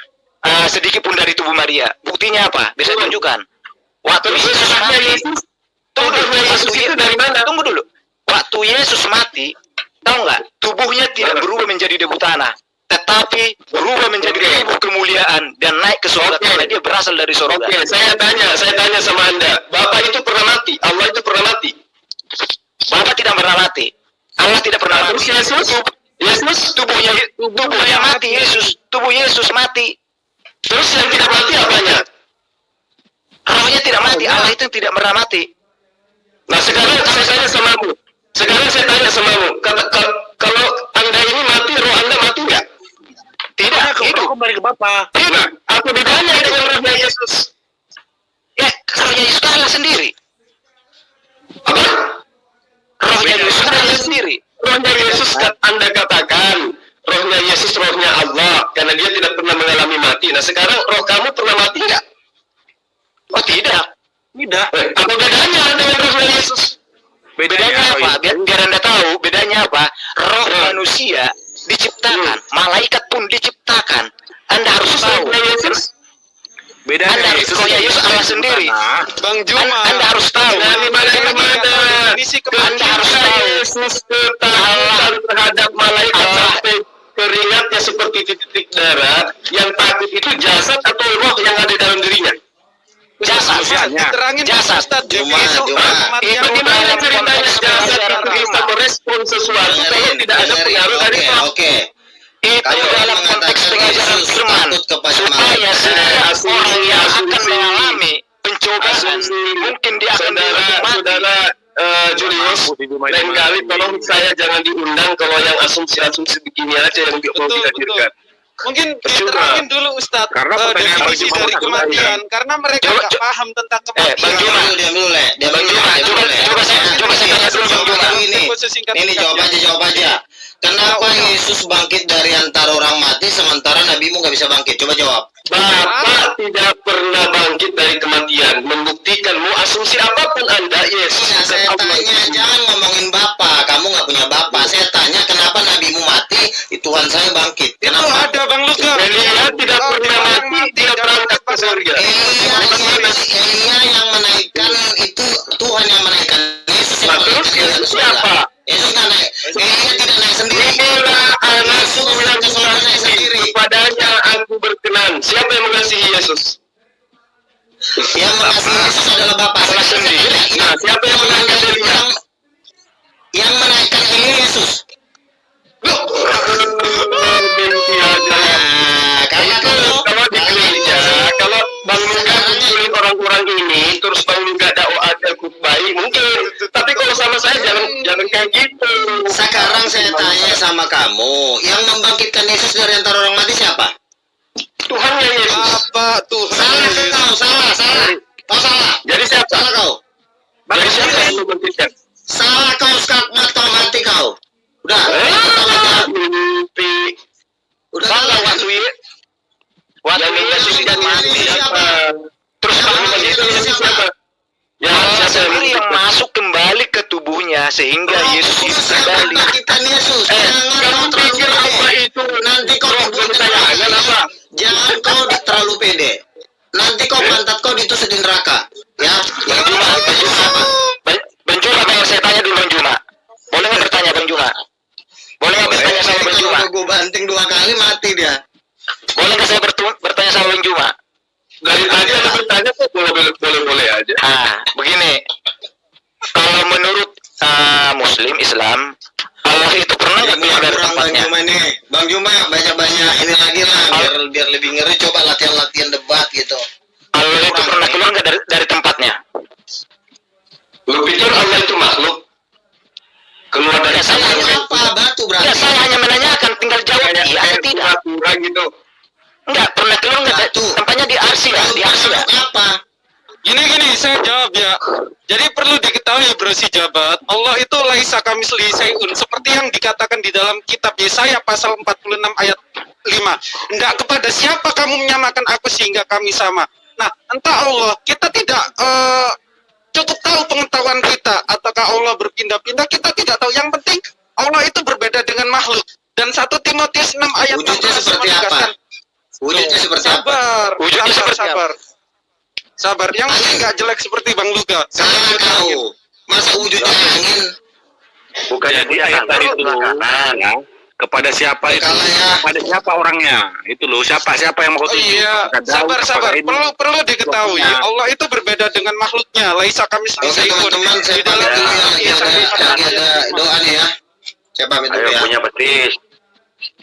sedikit pun dari tubuh Maria. Buktinya apa? Bisa tunjukkan. Waktu Yesus mati. Tunggu dulu, Yesus itu dari mana? Tunggu dulu. Waktu Yesus mati, tahu nggak? Tubuhnya tidak berubah menjadi debu tanah, tetapi berubah menjadi tubuh kemuliaan dan naik ke surga karena dia berasal dari surga. Oke, saya tanya sama Anda. Bapak itu pernah mati, Allah itu pernah mati. Bapak tidak pernah mati. Allah tidak pernah mati. Terus Yesus Tubuhnya mati Yesus. Tubuh Yesus mati. terus yang tidak mati apanya? Rohnya tidak mati. Allah itu tidak pernah mati. Nah sekarang saya tanya samamu. Kalau Anda ini mati, roh Anda mati nggak? Tidak. Hidup. Kembali ke Bapak. Tidak. Apa bedanya dengan rohnya Yesus? Ya, rohnya Yesus kan Allah sendiri. Apa? Rohnya Yesus kan Allah sendiri. Rohnya Yesus Anda katakan, rohnya Yesus rohnya Allah, karena dia tidak pernah mengalami mati. Nah sekarang roh kamu pernah mati nggak? Oh tidak. Tidak. Apa bedanya dengan rohnya Yesus? Bedanya apa? Biar Anda tahu bedanya apa. Roh manusia diciptakan, malaikat pun diciptakan. Anda harus tahu. Rohnya Yesus? Bedanya Anda harus rohnya Yesus Allah sendiri. Bang Juma. Anda harus tahu. Dari mana? Anda harus tahu. Yesus ketakutan terhadap malaikat sampai keringatnya seperti titik darah. Yang takut itu jasad atau roh yang ada dalam dirinya? Jasad. Diterangin Jasad. Juma. Itu Bagaimana dalam ceritanya konteks jasad pengajaran itu bisa firman. merespon sesuatu kalau tidak ada pengaruh dari roh? Oke. Itu Kalau dalam konteks mengatakan pengajaran Yesus firman takut kepada supaya setiap asumsi, orang yang akan asumsi. mengalami pencobaan mungkin dia akan dihukum mati. Saudara Julius, lain kali tolong saya jangan diundang kalau yang asumsi-asumsi begini aja yang mau dihadirkan. Mungkin Percuma. diterangin dulu Ustadz Karena pertanyaan definisi Bang Juma dari kan kematian karena mereka Coba- nggak paham tentang kematian. Bang Juma. Diam dulu, Le. Diam Bang dulu, Juma, diam coba- dulu, Le. coba saya tanya dulu, Bang Juma. Ini, ini jawab aja. Kenapa Yesus bangkit dari antara orang mati sementara nabimu nggak bisa bangkit? Coba jawab. Bapak tidak pernah bangkit dari kematian. Membuktikan mau asumsi apapun Anda, Yesus. Nah, saya tanya, jangan ngomongin Bapak. Kamu nggak punya Bapak. Saya tanya, kenapa nabimu mati, Tuhan saya bangkit? Itu Kenapa? ada Bang Luka. Elia tidak pernah mati, dia berangkat ke surga. Elia yang menaikkan itu Tuhan yang menaikkan. Yesus yang Nah, terus menaikkan Yesus ke surga. siapa? Yesus nggak naik. Elia tidak naik sendiri. Inilah anakku Yesus yang ke surga naik sendiri. kepadanya aku berkenan. Siapa yang mengasihi Yesus? Yang mengasihi Yesus adalah Bapak. Allah sendiri. Nah, siapa yang menaikkan Elia? Yang menaikkan Elia Yesus. Mimpi aja. Nah, karena Kalau di gereja, kalau Bang Luka kumpulin orang-orang ini, terus Bang Luka ada khutbah, mungkin. Tapi kalau sama saya jangan kayak gitu. sekarang saya tanya sama kamu, yang membangkitkan Yesus dari antara orang mati siapa? Tuhannya Yesus. Apa Tuhan? Salah kau, salah. Kau salah. Jadi siapa? Salah kau. Jadi siapa yang membangkitkan? Salah kau, skakmat kau mati kau. Udah. Mimpi. Udah. Salah waktu Yesus itu mati. Siapa? Terus Tuhan Yesus siapa? Ya, Allah siapa sendiri yang membangkitkan? masuk kembali ke tubuhnya sehingga Yesus itu kembali. Membangkitkan Yesus. Kamu Jangan kau pikir terlalu apa pede. itu? Nanti kau Roh kepercayaan apa? Jangan kau terlalu pede. Nanti kau pantat kau ditusuk di neraka. Ya. Bang Juma, Bang Juma, kalau saya tanya dulu Bang Juma. Boleh nggak bertanya Bang Juma? Boleh nggak bertanya sama Bang Juma? Kalau gue banting 2 kali mati dia. Boleh nggak saya bertanya sama Bang Juma? Dari tadi ada bertanya kok boleh aja. Begini. Kalau menurut Muslim Islam, Allah itu pernah nggak Ini keluar dari kurang Bang tempatnya? Juma nih. Bang Juma banyak-banyak ini lagi lah biar lebih ngeri, coba latihan debat gitu. Allah itu pernah keluar nggak dari tempatnya? Lu pikir Allah itu makhluk? Keluar dari Saya hanya apa? Batu berarti. Enggak, saya hanya menanyakan, tinggal jawab iya atau tidak. Kurang gitu. Enggak, pernah keluar enggak? Batu. Tempatnya di Arsy ya, di Arsy ya. Apa? Gini, saya jawab ya. Jadi perlu diketahui bro si jabat, Allah itu laisa kamislihi syai'un, seperti yang dikatakan di dalam kitab Yesaya pasal 46 ayat 5. Enggak kepada siapa kamu menyamakan aku sehingga kami sama. Nah, entah Allah, kita tidak cukup tahu pengetahuan kita, ataukah Allah berpindah-pindah, kita tidak tahu. Yang penting Allah itu berbeda dengan makhluk. Dan 1 Timotius 6 ayat Wujudnya 16 seperti apa? menegaskan. Wujudnya seperti apa? Sabar, Wujudnya seperti sabar. Yang enggak jelek seperti Bang Luga. Saya tahu. Masa wujudnya angin? Bukannya Jadi dia ayat kantor tadi itu sebelah kanan. ya, kepada siapa itu? Kalau ya. Kepada siapa orangnya? Itu loh, siapa yang mau Oh iya, Apakah Daud, sabar. apakah ini? Perlu diketahui, Pokoknya. Allah itu berbeda dengan makhluknya. Laisa kami Oke teman-teman, saya pamit dulu yang ada doa nih ya. Saya pamit dulu Ayo ya. punya betis,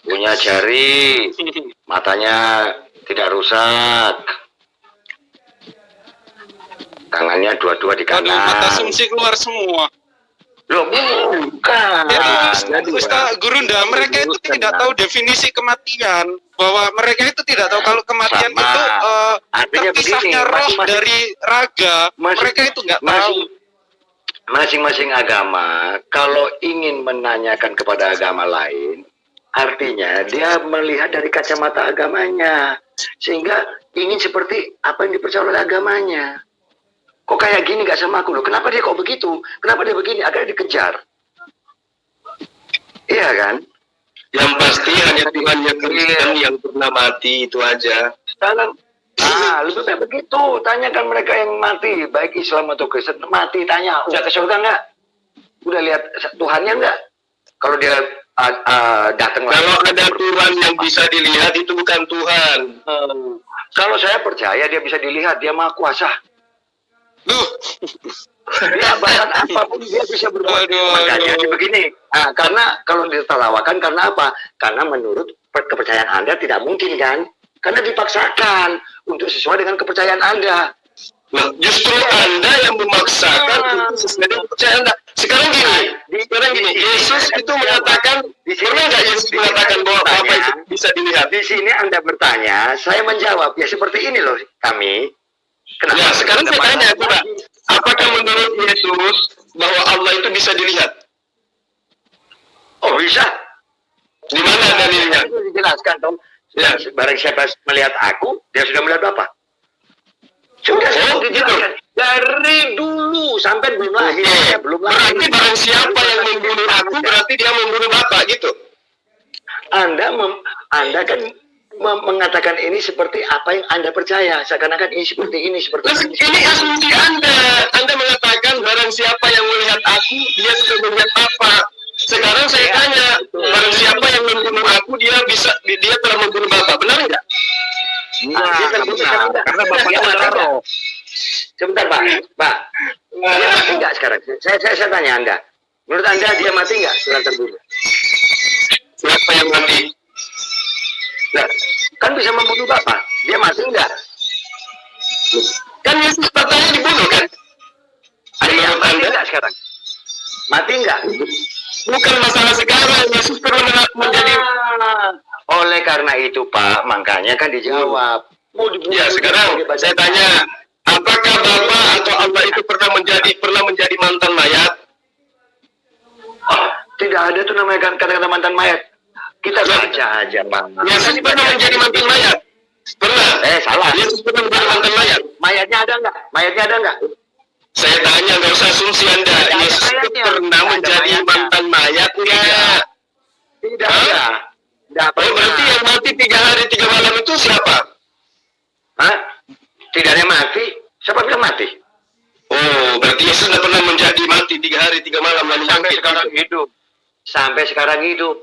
punya jari, matanya tidak rusak, tangannya dua-dua di Aduh, mata kanan. sumsi keluar semua. Loh, bukan. Jadi, Ustaz Gurunda, mereka itu tidak tahu definisi kematian, bahwa mereka itu tidak tahu kalau kematian Sama. itu Artinya terpisahnya begini, roh masing-masing- dari raga. masing- Mereka itu nggak tahu. Masing-masing agama kalau ingin menanyakan kepada agama lain, artinya dia melihat dari kacamata agamanya, sehingga ingin seperti apa yang dipercaya oleh agamanya. Kok kayak gini gak sama aku loh? Kenapa dia kok begitu? Kenapa dia begini? Akhirnya dikejar. Iya kan? Yang pasti hanya Tuhan yang Kristen yang pernah mati, itu aja. Sekarang, lebih baik begitu. Tanyakan mereka yang mati, baik Islam atau Kristen, mati tanya, udah ke surga nggak? Udah lihat Tuhannya nggak? Kalau dia datang lagi. Kalau ada Tuhan yang bisa dilihat, itu bukan Tuhan. Kalau saya percaya dia bisa dilihat, dia maha kuasa. Duh, Dia bahkan apapun dia bisa berbuat. Aduh, Makanya aduh. begini, karena kalau ditertawakan, karena apa? Karena menurut kepercayaan Anda tidak mungkin kan? Karena dipaksakan untuk sesuai dengan kepercayaan Anda. Nah, justru Anda yang memaksakan untuk sesuai dengan kepercayaan Anda. Sekarang gini, Yesus itu mengatakan, pernah nggak Yesus mengatakan bahwa apa itu bisa dilihat? Di sini Anda bertanya, saya menjawab. Ya seperti ini loh kami. Ya, sekarang saya tanya, coba, apakah menurut Yesus bahwa Allah itu bisa dilihat? Oh bisa. Di mana dalilnya? Itu dijelaskan dong. Ya. Barang siapa melihat aku, dia sudah melihat Bapa. Sudah saya dijelaskan. Dari dulu sampai belum lahir. Saya belum lahir. Berarti barang siapa yang membunuh aku, berarti dia membunuh Bapak, gitu. Anda kan mengatakan ini seperti apa yang Anda percaya. Seakan-akan ini seperti ini, seperti Terus ini. ini asumsi Anda. Anda mengatakan barang siapa yang melihat aku, dia sudah melihat Bapak. Sekarang saya tanya, barang siapa yang membunuh aku, dia telah membunuh Bapak. Benar nggak? Karena bapaknya adalah roh. Sebentar Pak. Dia mati nggak sekarang? Saya tanya Anda. Menurut Anda dia mati nggak setelah terbunuh? Siapa yang mati? Nah, kan bisa membunuh Bapak. Dia mati nggak? Kan Yesus katanya dibunuh kan? Dia Menurut mati Anda? nggak sekarang? Mati nggak? Bukan masalah sekarang. Yesus pernah menjadi... Oleh karena itu Pak, makanya kan dijawab. Mau dibunuh, Ya, sekarang dibaca- saya tanya, apakah Bapak atau Allah itu pernah menjadi mantan mayat? Oh, tidak ada tuh namanya kata-kata mantan mayat. Kita baca aja Pak. Yesus pernah menjadi mantan mayat? Pernah. Salah. Yesus pernah menjadi mantan mayat? Mayatnya ada nggak? Mayatnya ada nggak? Saya tanya, nggak usah asumsi Anda. Tidak ada Yesus itu mayatnya. pernah Tidak ada menjadi mayatnya. mantan mayat enggak? Tidak Hah? ada. Tidak Oh, berarti yang mati 3 hari 3 malam itu siapa? Hah? Tidak ada yang mati? Siapa bilang mati? Oh, berarti Yesus tidak pernah menjadi mati 3 hari 3 malam lalu Sampai bangkit. sekarang hidup. Sampai sekarang hidup.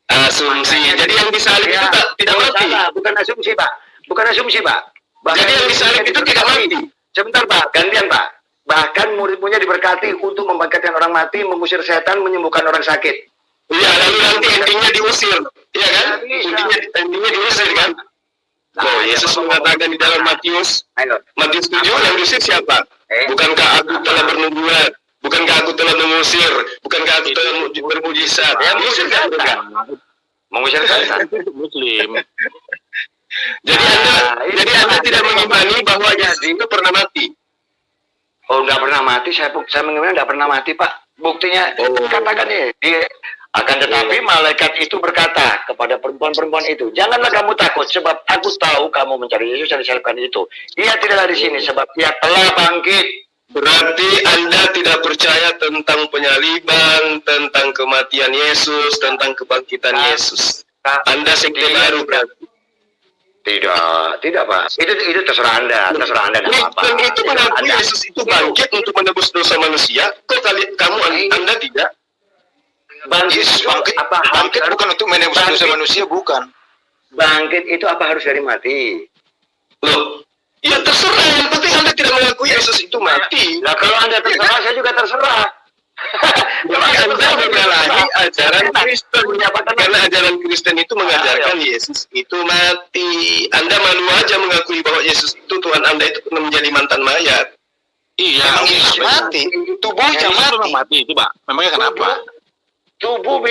Asumsi. Jadi yang disalib itu tidak mati. Salah. Bukan asumsi Pak. Bukan asumsi Pak. Jadi yang disalib itu tidak mati. Sebentar Pak, gantian Pak. Bahkan murid-muridnya diberkati untuk membangkitkan orang mati, mengusir setan, menyembuhkan orang sakit. Iya, lalu nanti endingnya diusir. Iya kan? Tidak bisa. Endingnya diusir kan? Oh, Yesus mengatakan di dalam Matius Ayo. 7 yang diusir siapa? Bukankah aku telah bernubuat? Bukankah aku telah mengusir? Bukankah aku telah bermujizat? Ya, Mengusir kan? Bukan? Mengusir setan. Muslim. Jadi Anda tidak mengimani bahwa Yesus itu pernah mati. Oh, nggak pernah mati. Saya mengimani nggak pernah mati, Pak. Buktinya, katakan nih, akan tetapi malaikat itu berkata kepada perempuan-perempuan itu, janganlah kamu takut, sebab aku tahu kamu mencari Yesus yang disalibkan itu. Ia tidaklah di sini, sebab ia telah bangkit. Berarti Anda tidak percaya tentang penyaliban, tentang kematian Yesus, tentang kebangkitan Yesus. Anda sekte baru kan? Tidak Pak. Itu terserah Anda nggak apa-apa. Kristen itu mengakui Yesus itu bangkit untuk menebus dosa manusia. Kok Anda tidak? Bangkit bangkit bukan untuk menebus dosa manusia, bukan. Bangkit itu apa harus dari mati? Loh, ya terserah. Yang penting Anda tidak mengakui Yesus itu mati. Nah, kalau Anda terserah, saya juga terserah. Jadi Anda menyalahi ajaran Kristen. Karena ajaran Kristen itu mengajarkan Yesus itu mati. Anda malu aja mengakui bahwa Yesus itu Tuhan Anda itu pernah menjadi mantan mayat. Iya, Memang Yesus mati, tubuhnya mati. Coba, memangnya kenapa? Tubuh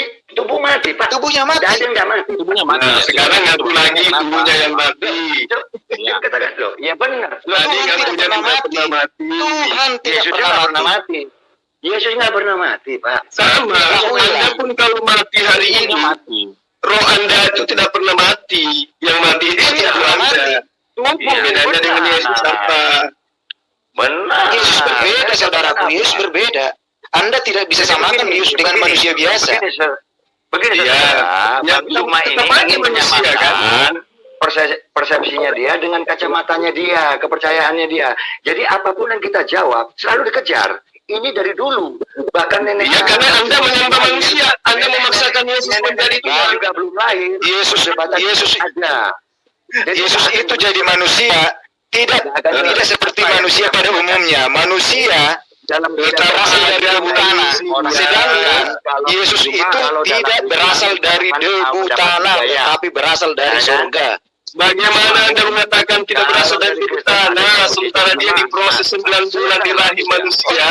mati, Pak. Tubuhnya mati. Daging nggak mati. Tubuhnya mati. Nah, sekarang ngaku lagi tubuhnya yang mati. Katakan loh, ya benar. Tadi ngakunya tidak pernah mati. Tuhan tidak Yesus pernah nggak pernah mati. mati. Yesus nggak pernah mati, Pak. Sama, Anda pun kalau mati hari ini, roh Anda itu tidak pernah mati. Yang mati itu tubuh Anda. Bedanya dengan Yesus apa? Benar. Yesus berbeda, saudaraku. Yesus berbeda. Anda tidak bisa samakan Yesus dengan manusia biasa. Begini, Iya. Bang Juma ini ingin menyamakan persepsinya dia dengan kacamatanya dia, kepercayaannya dia. Jadi apapun yang kita jawab selalu dikejar. Ini dari dulu. Bahkan nenek. Iya, karena Anda menyembah manusia. Anda memaksakan Yesus menjadi Tuhan. juga belum lahir. Yesus ada. Yesus itu jadi manusia, tidak seperti manusia pada umumnya. Manusia berasal dari debu tanah. Sedangkan Yesus itu tidak berasal dari debu tanah, tetapi berasal dari surga. Bagaimana Anda mengatakan tidak berasal dari debu tanah, sementara dia diproses 9 bulan di rahim manusia?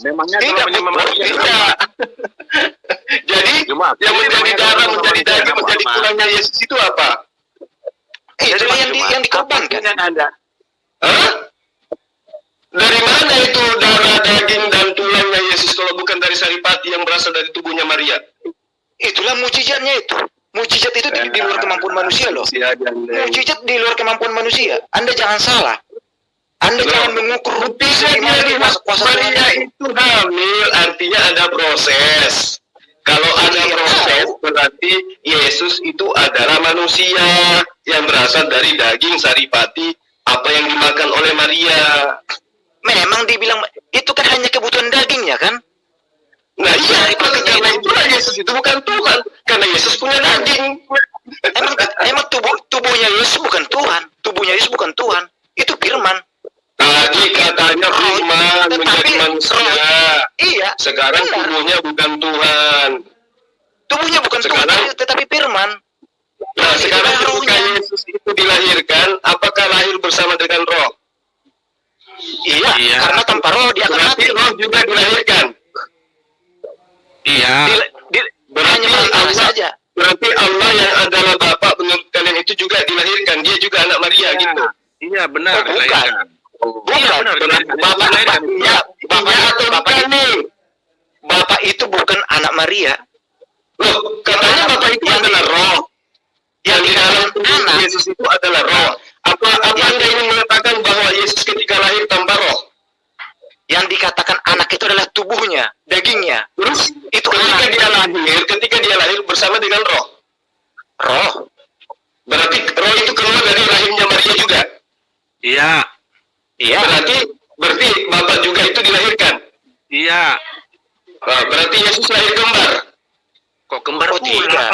Tidak. Jadi, yang menjadi darah, menjadi daging, menjadi tulangnya Yesus itu apa? Itu yang dikorbankan. Hah? Dari mana itu darah, daging, dan tulangnya Yesus kalau bukan dari saripati yang berasal dari tubuhnya Maria? Itulah mujizatnya itu. Mujizat itu di luar kemampuan manusia loh. Mujizat di luar kemampuan manusia. Anda jangan salah. Anda jangan mengukur bagaimana kuasa Tuhan. Maria itu hamil, artinya ada proses. Kalau ada proses, berarti Yesus itu adalah manusia yang berasal dari daging saripati, apa yang dimakan oleh Maria. Memang dibilang itu kan hanya kebutuhan dagingnya kan? Nah iya, karena itulah Yesus itu bukan Tuhan, karena Yesus punya daging. Emang tubuhnya Yesus bukan Tuhan, tubuhnya Yesus bukan Tuhan, itu firman. Tadi katanya firman menjadi manusia. Iya. Sekarang tubuhnya bukan Tuhan. Tubuhnya bukan Tuhan, tetapi firman. Nah sekarang ketika Yesus itu dilahirkan, apakah lahir bersama dengan roh? Iya. Karena tanpa roh dia akan mati. Berarti roh juga dilahirkan. Iya. Berarti Allah saja. Berarti Allah yang adalah Bapa menurut kalian itu juga dilahirkan. Dia juga anak Maria gitu. Iya benar. Bukan. Bukan. Bapak nih. Bapak itu bukan anak Maria. Loh, katanya Bapak itu adalah roh. Yang di dalam tubuh Yesus itu adalah roh. Apa Anda ingin mengatakan bahwa Yesus ketika lahir tanpa roh? Yang dikatakan anak itu adalah tubuhnya, dagingnya. Terus itu ketika dia lahir bersama dengan roh. Roh. Berarti roh itu keluar dari rahimnya Maria juga. Iya. Iya. Berarti Bapak juga itu dilahirkan. Iya. Nah, berarti Yesus lahir kembar. Kok kembar tidak?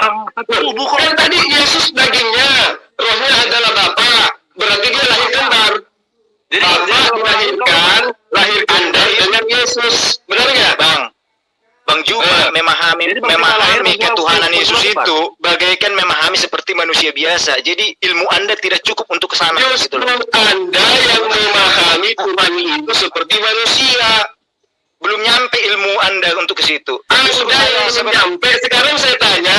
Tubuh kan tadi Yesus dagingnya, rohnya adalah Bapak. Berarti dia lahir kembar. Jadi Bapak dilahirkan, lahir kembar dengan Yesus. Benar nggak? Bang Juba memahami memahami ketuhanan Yesus itu bagaikan memahami seperti manusia biasa. Jadi ilmu Anda tidak cukup untuk ke sana. Justru Anda yang memahami Tuhan itu seperti manusia. Belum nyampe ilmu Anda untuk ke situ. Anda yang belum nyampe. Sekarang saya tanya,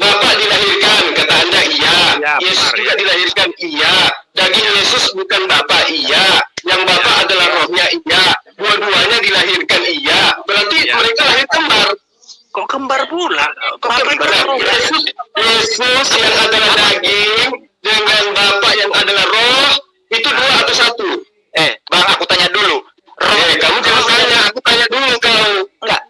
Bapak dilahirkan, kata Anda iya. Yesus juga dilahirkan, iya. Daging Yesus bukan Bapak, iya. Yang Bapak adalah rohnya, iya. Dua-duanya dilahirkan, iya. Berarti mereka lahir kembar. Kok kembar pula? Yesus yang adalah daging dengan Bapak yang adalah roh, itu dua atau satu? Bang, aku tanya dulu. Kamu jangan tanya, aku tanya dulu kau. Enggak.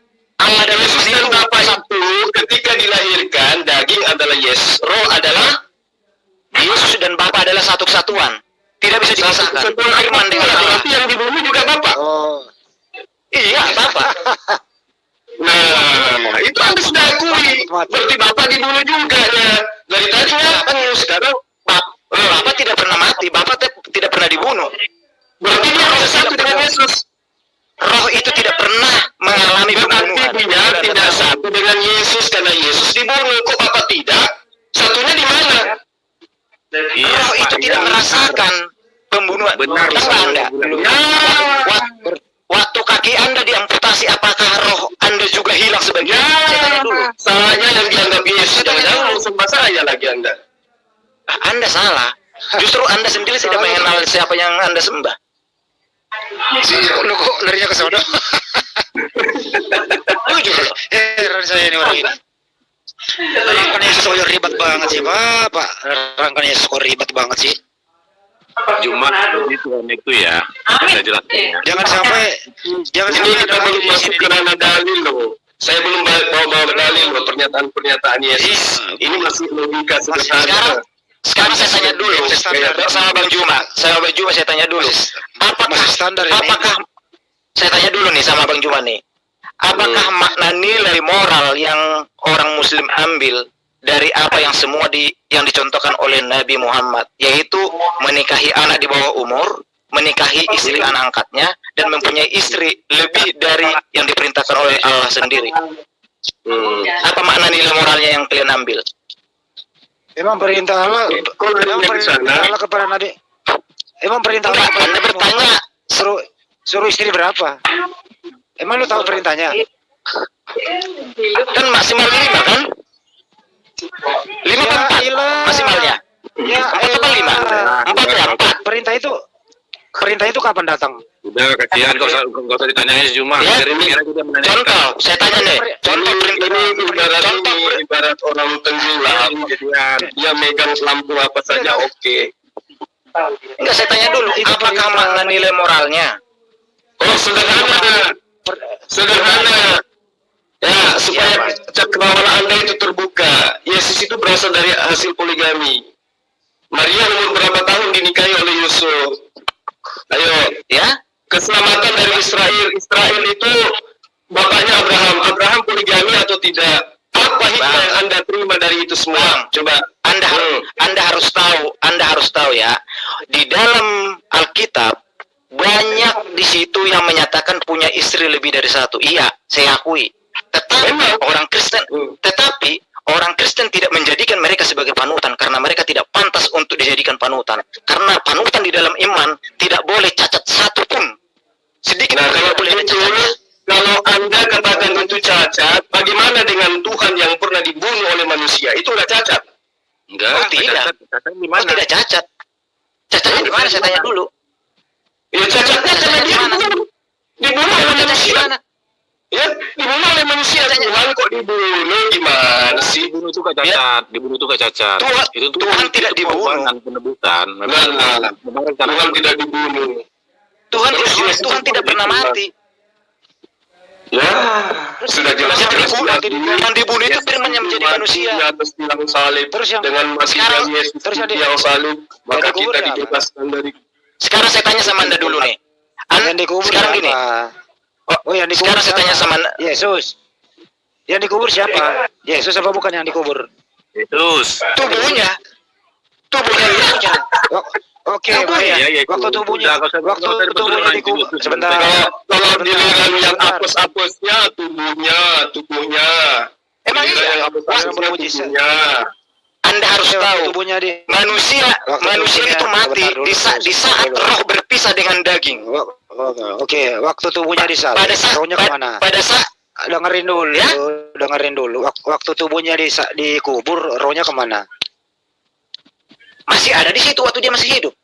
Ada Yesus dan Bapa itu ketika dilahirkan, daging adalah Yesus, roh adalah Yesus dan Bapa adalah satu kesatuan. Tidak bisa dipisahkan. Firman dengan Allah. Berarti yang di bumi juga Bapa. Iya, Bapa. Nah, itu Anda sudah akui. Berarti Bapa dibunuh juga ya. Dari tadi ngaku, sekarang Bapa tidak pernah mati. Bapa tidak pernah dibunuh. berarti dia harus satu dengan Yesus. Roh itu tidak pernah mengalami pembunuhan. Berarti dia tidak satu dengan Yesus karena Yesus dibunuh. Kok Bapa tidak? Satunya di mana? Roh itu tidak merasakan pembunuhan. Benar, Anda. Ya. Waktu kaki Anda diamputasi, apakah roh Anda juga hilang sebagian? Saya tanya dulu. Salahnya yang dianggap Yesus. Jangan-jangan mau sembah saya lagi Anda. Anda salah. Justru Anda sendiri tidak mengenal siapa yang Anda sembah. Lu kok larinya ke sono? Jujur loh. Heran saya ini orang ini. Rangkan Yesus kok ribet banget sih, Bapak. Rangkan Yesus kok ribet banget sih. Jumat itu ya. Kita jelas. Jangan sampai Ini kita belum di masuk sini. ke ranah dalil loh. Saya belum bawa dalil loh pernyataan Yesus. Ini masih logika sederhana. Sekarang saya tanya dulu sama Bang Juma. Sama Bang Juma saya tanya dulu. Masih standar ini. Apakah saya tanya dulu nih sama Bang Juma nih. Apakah makna nilai moral yang orang Muslim ambil dari apa yang semua yang dicontohkan oleh Nabi Muhammad, yaitu menikahi anak di bawah umur, menikahi istri anak angkatnya, dan mempunyai istri lebih dari yang diperintahkan oleh Allah sendiri. Apa makna nilai moralnya yang kalian ambil? Emang perintah Allah kepada Nabi. Emang perintah Allah kepada Anda Nabi bertanya. suruh istri berapa? Emang lu tahu perintahnya? Kan maksimal 5 kan? 5 kan 4 maksimalnya. Ya, 4 ya 4. Perintah itu kapan datang? Udah kasihan, gak usah ditanyain si Juma. Ya, Dari mikir aja dia menanyakan. Contoh, saya tanya deh. Contoh perintah Ibarat orang tenggelam, dia megang lampu apa saja oke. Enggak, saya tanya dulu. Apakah makna nilai moralnya? Oh, sederhana. Ya, supaya cakrawala Anda itu terbuka. Yesus itu berasal dari hasil poligami. Maria umur berapa tahun dinikahi oleh Yusuf? Ayo, Ya? keselamatan dari Israel. Israel itu bapaknya Abraham. Abraham poligami atau tidak? Apa hikmah yang Anda terima dari itu semua? Coba. Anda harus tahu ya. Di dalam Alkitab banyak di situ yang menyatakan punya istri lebih dari satu. Iya, saya akui. Tetapi orang Kristen tidak menjadikan mereka sebagai panutan karena mereka tidak pantas untuk dijadikan panutan. Karena panutan di dalam iman tidak boleh cacat satu pun. Sedikit pun tidak boleh ada cacatnya. Kalau Anda katakan itu cacat, bagaimana dengan Tuhan yang pernah dibunuh oleh manusia? Itu nggak cacat. Oh, tidak. Oh, tidak cacat. Cacatnya di mana? Saya tanya dulu. Ya cacatnya karena dia dibunuh oleh manusia. Gimana? Ya, dibunuh oleh manusia. Tuhan kok dibunuh? Gimana sih? Dibunuh itu gak cacat. Dibunuh itu gak cacat. Tuhan tidak dibunuh. Penebusan. Tuhan tidak dibunuh. Tuhan tidak pernah mati. Ya, sudah jelas-jelas Yang dibunuh itu firman yang menjadi manusia. Di atas tiang salib. Terus yang dengan matinya Yesus di tiang salib, maka kita dibebaskan dari. Sekarang saya tanya sama Anda dulu nih. Yang dikubur Sekarang gini. Yang dikubur Sekarang saya tanya sama Yesus. Yang dikubur siapa? Yesus apa bukan yang dikubur? Yesus. tubuhnya Yesusnya. Oke, baik. Waktu tubuhnya dikubur sebentar. Kalau giliran yang apes-apesnya tubuhnya. Emang Giliran iya? yang abortasisnya tubuhnya. Anda harus tahu tubuhnya di manusia itu mati di saat roh berpisah dengan daging. Oke, waktu tubuhnya disalib, rohnya kemana? Pada saat Dengerin dulu, Ya? dengerin dulu. Waktu tubuhnya dikubur, rohnya kemana? masih ada di situ waktu dia masih hidup.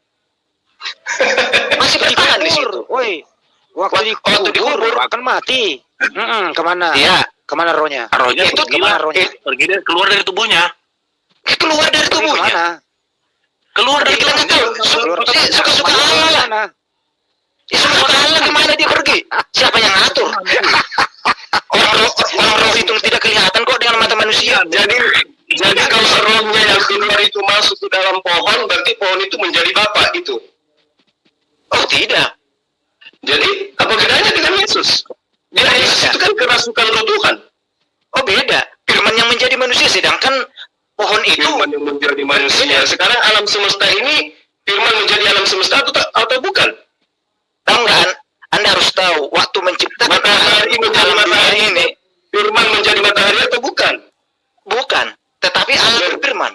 Masih bertahan di situ. Woi, waktu Waktu dikubur dikubur. kan mati. Kemana? Iya. Kemana rohnya? Rohnya Itu pergi kemana lah, rohnya? pergi dari keluar dari tubuhnya. Keluar dari Pergi tubuhnya. kemana? Keluar dari Kita nggak tahu. Keluar Suka-suka Allah lah. kemana? Ya suka-suka Allah kemana dia pergi? Siapa yang ngatur? Orang roh itu tidak kelihatan kok dengan mata manusia. Jadi kalau rohnya yang keluar itu masuk ke dalam pohon, berarti pohon itu menjadi bapak gitu. Oh tidak. Jadi apa bedanya dengan Yesus? Dia Yesus itu kan kerasukan roh Tuhan. Oh beda. Firman yang menjadi manusia, sedangkan pohon itu Firman yang menjadi manusia. Sekarang alam semesta ini firman menjadi alam semesta atau bukan? tahu nggak? Anda harus tahu waktu menciptakan Matahari menjadi alam dunia matahari ini firman menjadi matahari atau bukan? bukan, tetapi Allah berfirman.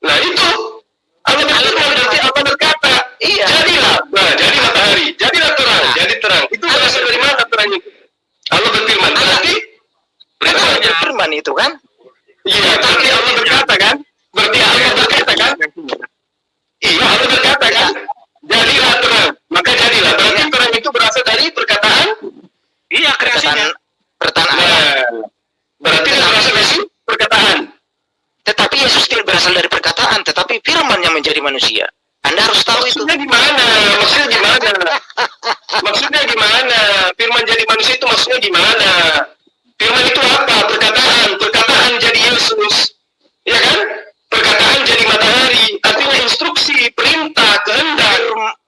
Nah itu Allah berfirman berarti Allah berkata. Iya. Jadilah, nah, jadi matahari, jadilah terang, jadi terang. Itu berasal dari mana terangnya? Allah berfirman. Berarti Allah berfirman itu kan? iya, tapi Allah berkata kan? Berarti Allah berkata kan? Iya, Allah berkata kan? Jadilah terang, maka jadilah. Berarti terang itu berasal dari perkataan. Iya, kreasinya. Perkataan Allah. Nah, berarti itu berasal dari perkataan. Tetapi Yesus tidak berasal dari perkataan, tetapi firman yang menjadi manusia. Anda harus tahu itu. Maksudnya gimana? Maksudnya gimana? Maksudnya gimana? Firman jadi manusia itu maksudnya gimana? Firman itu apa? Perkataan. Perkataan jadi Yesus. Ya kan? Perkataan jadi matahari. Artinya instruksi, perintah, kehendak.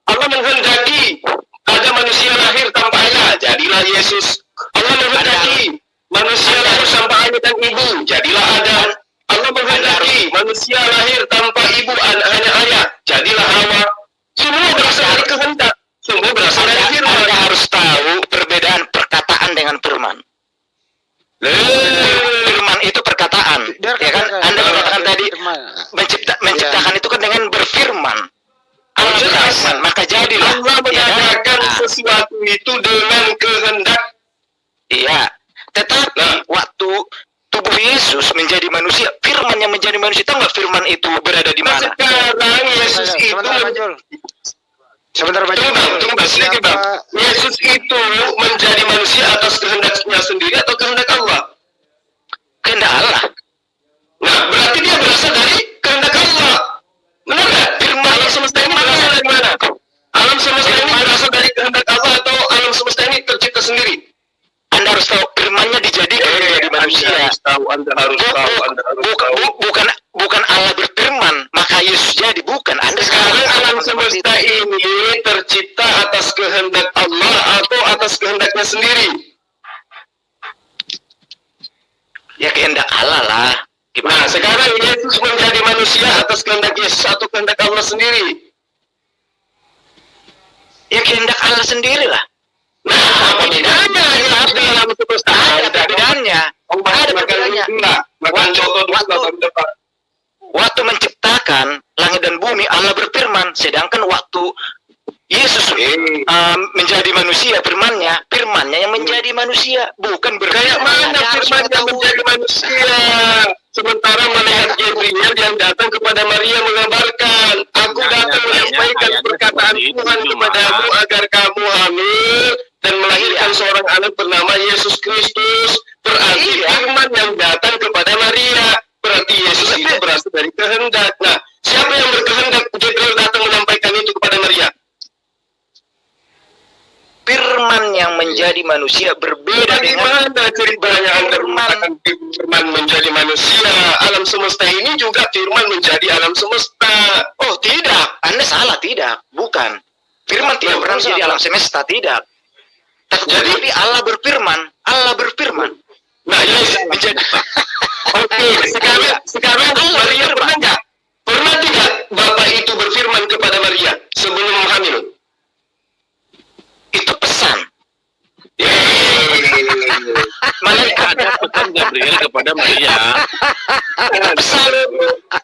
Allah menghendaki ada manusia lahir tanpa ayah. Jadilah Yesus. Allah menghendaki manusia lahir tanpa ayah dan ibu. Jadilah Adam. Allah menghendaki manusia lahir tanpa ibu hanya ayah. Jadilah Hawa. Semua berasal dari kehendak. Semua berasal dari firman. Anda harus tahu perbedaan perkataan dengan firman. Firman itu perkataan, ya kan? Anda mengatakan tadi menciptakan itu kan dengan berfirman. Allah berfirman, maka jadilah. Allah mengadakan sesuatu itu dengan kehendak. Iya. Tetapi waktu tubuh Yesus menjadi manusia, firman yang menjadi manusia, tahu nggak firman itu berada di mana? Sekarang Yesus itu Sebentar, tunggu sedikit bang. Yesus itu menjadi manusia atas kehendaknya sendiri atau kehendak Allah? Kehendak Allah. Nah, berarti dia berasal dari kehendak Allah. Benar nggak? Firman alam semesta ini berasal dari mana? Alam semesta ini berasal dari kehendak Allah atau alam semesta ini tercipta sendiri? Anda harus tahu firmannya dijadikan menjadi manusia. Anda harus tahu. Bukan Allah berfirman, maka Yesus jadi. Bukan. Anda Sekarang alam semesta ini tercipta atas kehendak Allah atau atas kehendaknya sendiri? Ya kehendak Allah lah. Nah, sekarang Yesus menjadi manusia atas kehendak Yesus atau kehendak Allah sendiri? Ya kehendak Allah sendirilah. Nah, apa bedanya? Tapi alam semesta Ada perbedaannya. Ada perbedaannya. Waktu menciptakan langit dan bumi, Allah berfirman. Sedangkan waktu Yesus menjadi manusia, firmannya yang menjadi manusia, bukan Kayak mana firmannya menjadi manusia? Sementara malaikat Gabriel yang datang kepada Maria mengabarkan, aku datang menyampaikan perkataan Tuhan kepadamu agar kamu hamil dan melahirkan seorang anak bernama Yesus Kristus. Berarti firman yang datang kepada Maria. Berarti Yesus itu berasal dari kehendak. Nah, siapa yang berkehendak Gabriel datang menyampaikan itu kepada Maria? Firman yang menjadi manusia berbeda dengan Bagaimana ceritanya Anda mengatakan firman menjadi manusia? Alam semesta ini juga firman menjadi alam semesta. Oh tidak, Anda salah, tidak, bukan. Firman tidak pernah menjadi alam semesta, tidak. Tetapi Allah berfirman. Nah, yes. Menjadi. Oke, sekarang Maria pernah tidak Bapak itu berfirman kepada Maria sebelum hamil? Itu pesan. Malaikat Ada pesan Gabriel Gabriel kepada Maria. Pesan.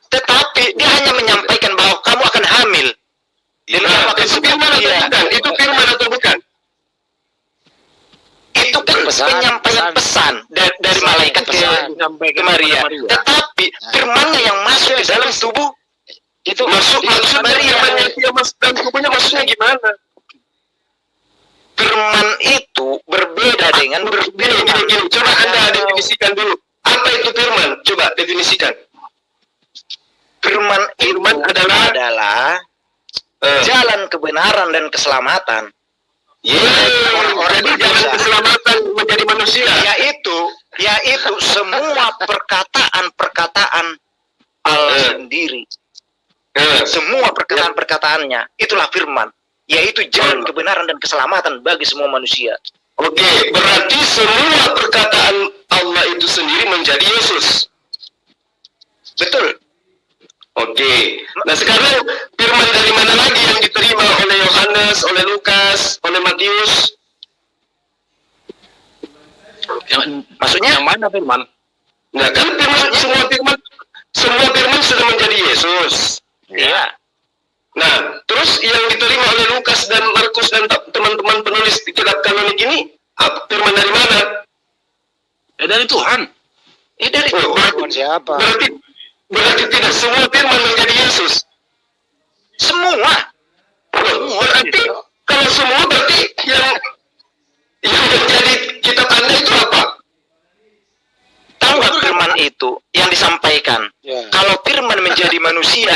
Tetapi dia hanya menyampaikan bahwa kamu akan hamil. Dan kamu akan Itu firman atau bukan? Itu firman atau bukan? Itu kan penyampaian pesan dari malaikat ke Maria. Tetapi firmannya yang masuk ke dalam tubuh itu Maksudnya Maria. firmannya dia masuk dalam tubuhnya maksudnya gimana? Firman itu berbeda dengan Gini. Coba Anda definisikan dulu. Apa itu firman? Coba definisikan. Firman adalah jalan kebenaran dan keselamatan. Jadi jalan keselamatan menjadi manusia. Yaitu semua perkataan Allah sendiri. Semua perkataannya itulah firman, yaitu jalan kebenaran dan keselamatan bagi semua manusia. Oke, berarti semua perkataan Allah itu sendiri menjadi Yesus. Betul. Oke. Nah sekarang firman dari mana lagi yang diterima oleh Yohanes, oleh Lukas, oleh Matius? Maksudnya yang mana firman? Nah kan semua firman sudah menjadi Yesus. Iya. Nah, terus yang diterima oleh Lukas dan Markus dan teman-teman penulis di kitab kanonik ini, firman dari mana? Dari Tuhan. Dari Tuhan. Siapa? Berarti tidak semua firman menjadi Yesus. Semua. Berarti kalau semua berarti yang menjadi kitab Anda itu apa? Tahu nggak firman itu yang disampaikan? Kalau firman menjadi manusia,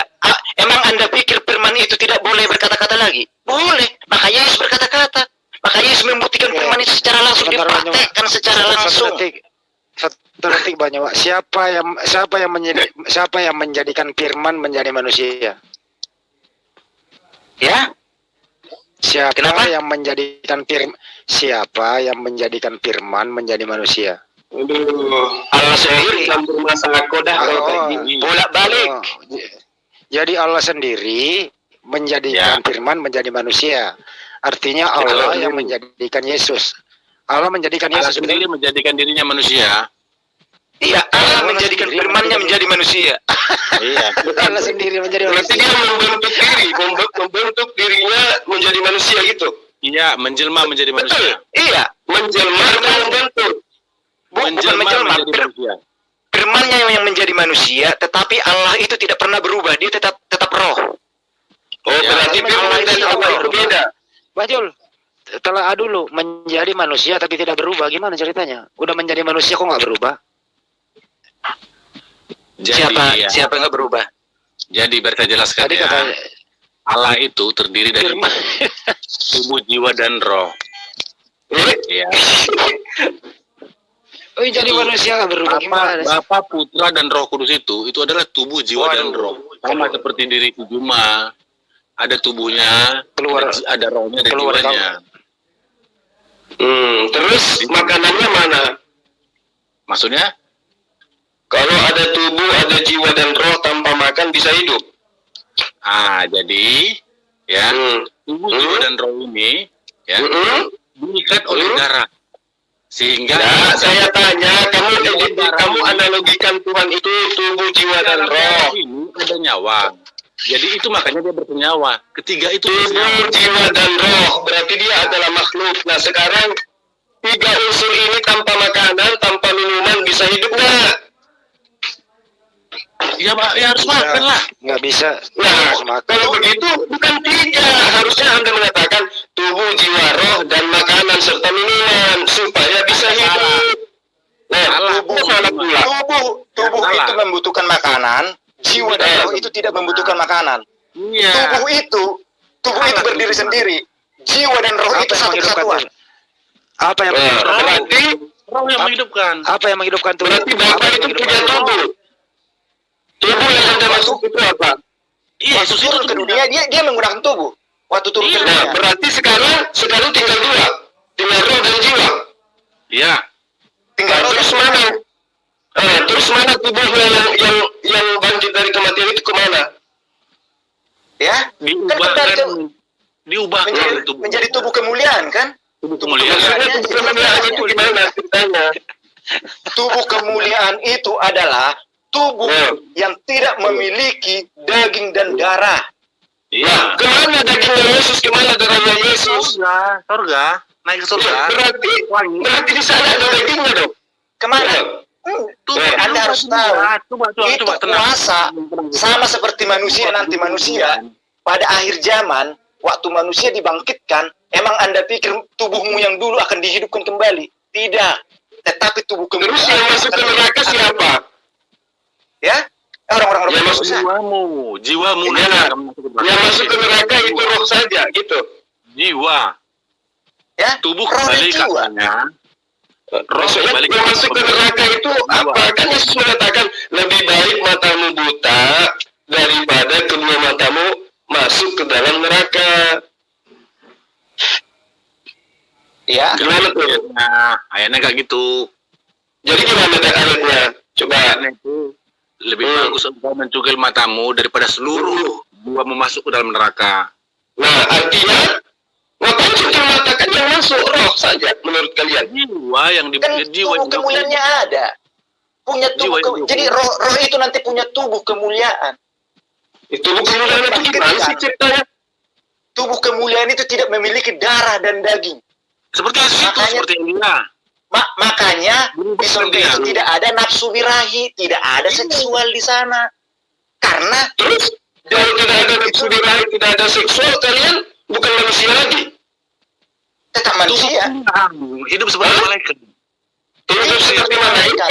emang Anda pikir firman itu tidak boleh berkata-kata lagi? Boleh. Makanya Yesus berkata-kata. Maka Yesus membuktikan firman itu secara langsung, dipraktekkan secara langsung. Satu detik banyak, Pak. Siapa yang menjadikan firman menjadi manusia? Ya? Siapa yang menjadikan firman menjadi manusia? Allah sendiri. Bolak-balik. Jadi Allah sendiri menjadikan firman menjadi manusia. Artinya Allah yang menjadikan Yesus. Allah menjadikan Yesus sendiri menjadikan dirinya manusia. Iya, Allah menjadikan firman-Nya menjadi manusia. Iya. Allah sendiri menjadi Berarti manusia. dia membentuk dirinya menjadi manusia gitu. Iya, menjelma menjadi manusia. Iya, Menjelma atau membentuk? bukan Menjelma menjelma. menjadi manusia. Firman-Nya yang menjadi manusia, tetapi Allah itu tidak pernah berubah. Dia tetap roh. Berarti firman dan Allah itu beda. Bajul, telah dulu menjadi manusia tapi tidak berubah. Gimana ceritanya? Udah menjadi manusia kok nggak berubah? Jadi, Siapa yang nggak berubah? Jadi biar saya jelaskan Tadi ya. kata Allah itu terdiri dari tubuh, jiwa, dan roh. Iya. jadi manusia nggak berubah. Gimana? Bapa, Putra, dan Roh Kudus itu adalah tubuh, jiwa, dan roh. Sama seperti diri Juma. Ada tubuhnya, ada rohnya, ada jiwanya. Terus makanannya mana? Maksudnya? Kalau ada tubuh, ada jiwa dan roh tanpa makan bisa hidup. Jadi ya, tubuh, jiwa, dan roh ini ya diikat oleh darah. Sehingga saya tanya, kamu analogikan Tuhan itu tubuh, jiwa, dan roh. Ini ada nyawa. Jadi itu makanya dia bernyawa. Ketiga itu tubuh, jiwa, dan roh. Berarti dia adalah makhluk. Nah sekarang tiga unsur ini tanpa makanan, tanpa minuman bisa hidup nggak? Ya harus makan lah. Nggak bisa. Nah, kalau begitu bukan tiga. Harusnya Anda mengatakan tubuh, jiwa, roh, dan makanan serta minuman supaya bisa hidup. Nah, Tubuh itu membutuhkan makanan. Jiwa dan roh itu tidak membutuhkan makanan. Iya. Tubuh itu berdiri sendiri. Jiwa dan roh itu satu kesatuan. Apa yang menghidupkan? Berarti roh yang menghidupkan. Apa yang menghidupkan tubuh? Berarti Bapak itu punya tubuh. Tubuh yang Anda masuk itu apa? Iya, Waktu turun ke dunia dia menggunakan tubuh. Waktu turun ke Nah, dunia. berarti sekarang tinggal dua. Tinggal roh dan jiwa. Iya. Tinggal roh Terus mana? Terus mana tubuhnya yang bangkit dari kematian itu kemana? Ya, Diubahkan menjadi tubuh kemuliaan kan? tubuh kemuliaan. Maksudnya tubuh kemuliaan itu gimana ceritanya? tubuh kemuliaan itu adalah tubuh yang tidak memiliki daging dan darah. Iya. Kemana dagingnya Yesus? Kemana darahnya Yesus? Surga, naik ke surga. Berarti di sana ada dagingnya dong. Kemana? Anda harus tahu, itu kuasa sama seperti manusia nanti manusia pada akhir zaman, waktu manusia dibangkitkan, emang Anda pikir tubuhmu yang dulu akan dihidupkan kembali? Tidak. Tetapi tubuh kemuliaan. Terus yang masuk ke neraka siapa? Ya? Orang-orang yang masuk jiwamu. Yang masuk ke neraka itu roh saja, gitu. Jiwa. Ya? Tubuh roh kembali jiwa. katanya. Maksudnya yang masuk ke neraka itu apa? Kan Yesus mengatakan lebih baik matamu buta daripada kedua matamu masuk ke dalam neraka. Ya. Gimana tuh? Nah, ayatnya kayak gitu. Jadi gimana ayatnya? Coba. Ayatnya itu lebih bagus engkau mencungkil matamu daripada seluruh jiwamu masuk ke dalam neraka. Nah, artinya ngapain cungkil mata, kan yang masuk roh saja menurut kalian? Jiwa yang di Kan jiwa tubuh kemuliaannya ada. Punya tubuh jadi roh itu nanti punya tubuh kemuliaan. Itu kemuliaan itu gimana sih ciptanya? Tubuh kemuliaan itu tidak memiliki darah dan daging. Seperti itu, seperti Elia. Makanya di surga itu tidak ada nafsu birahi, tidak ada seksual di sana. Karena terus kalau tidak ada nafsu birahi, tidak ada seksual, kalian bukan manusia lagi. Tetap manusia. Hidup seperti malaikat. Hidup seperti malaikat.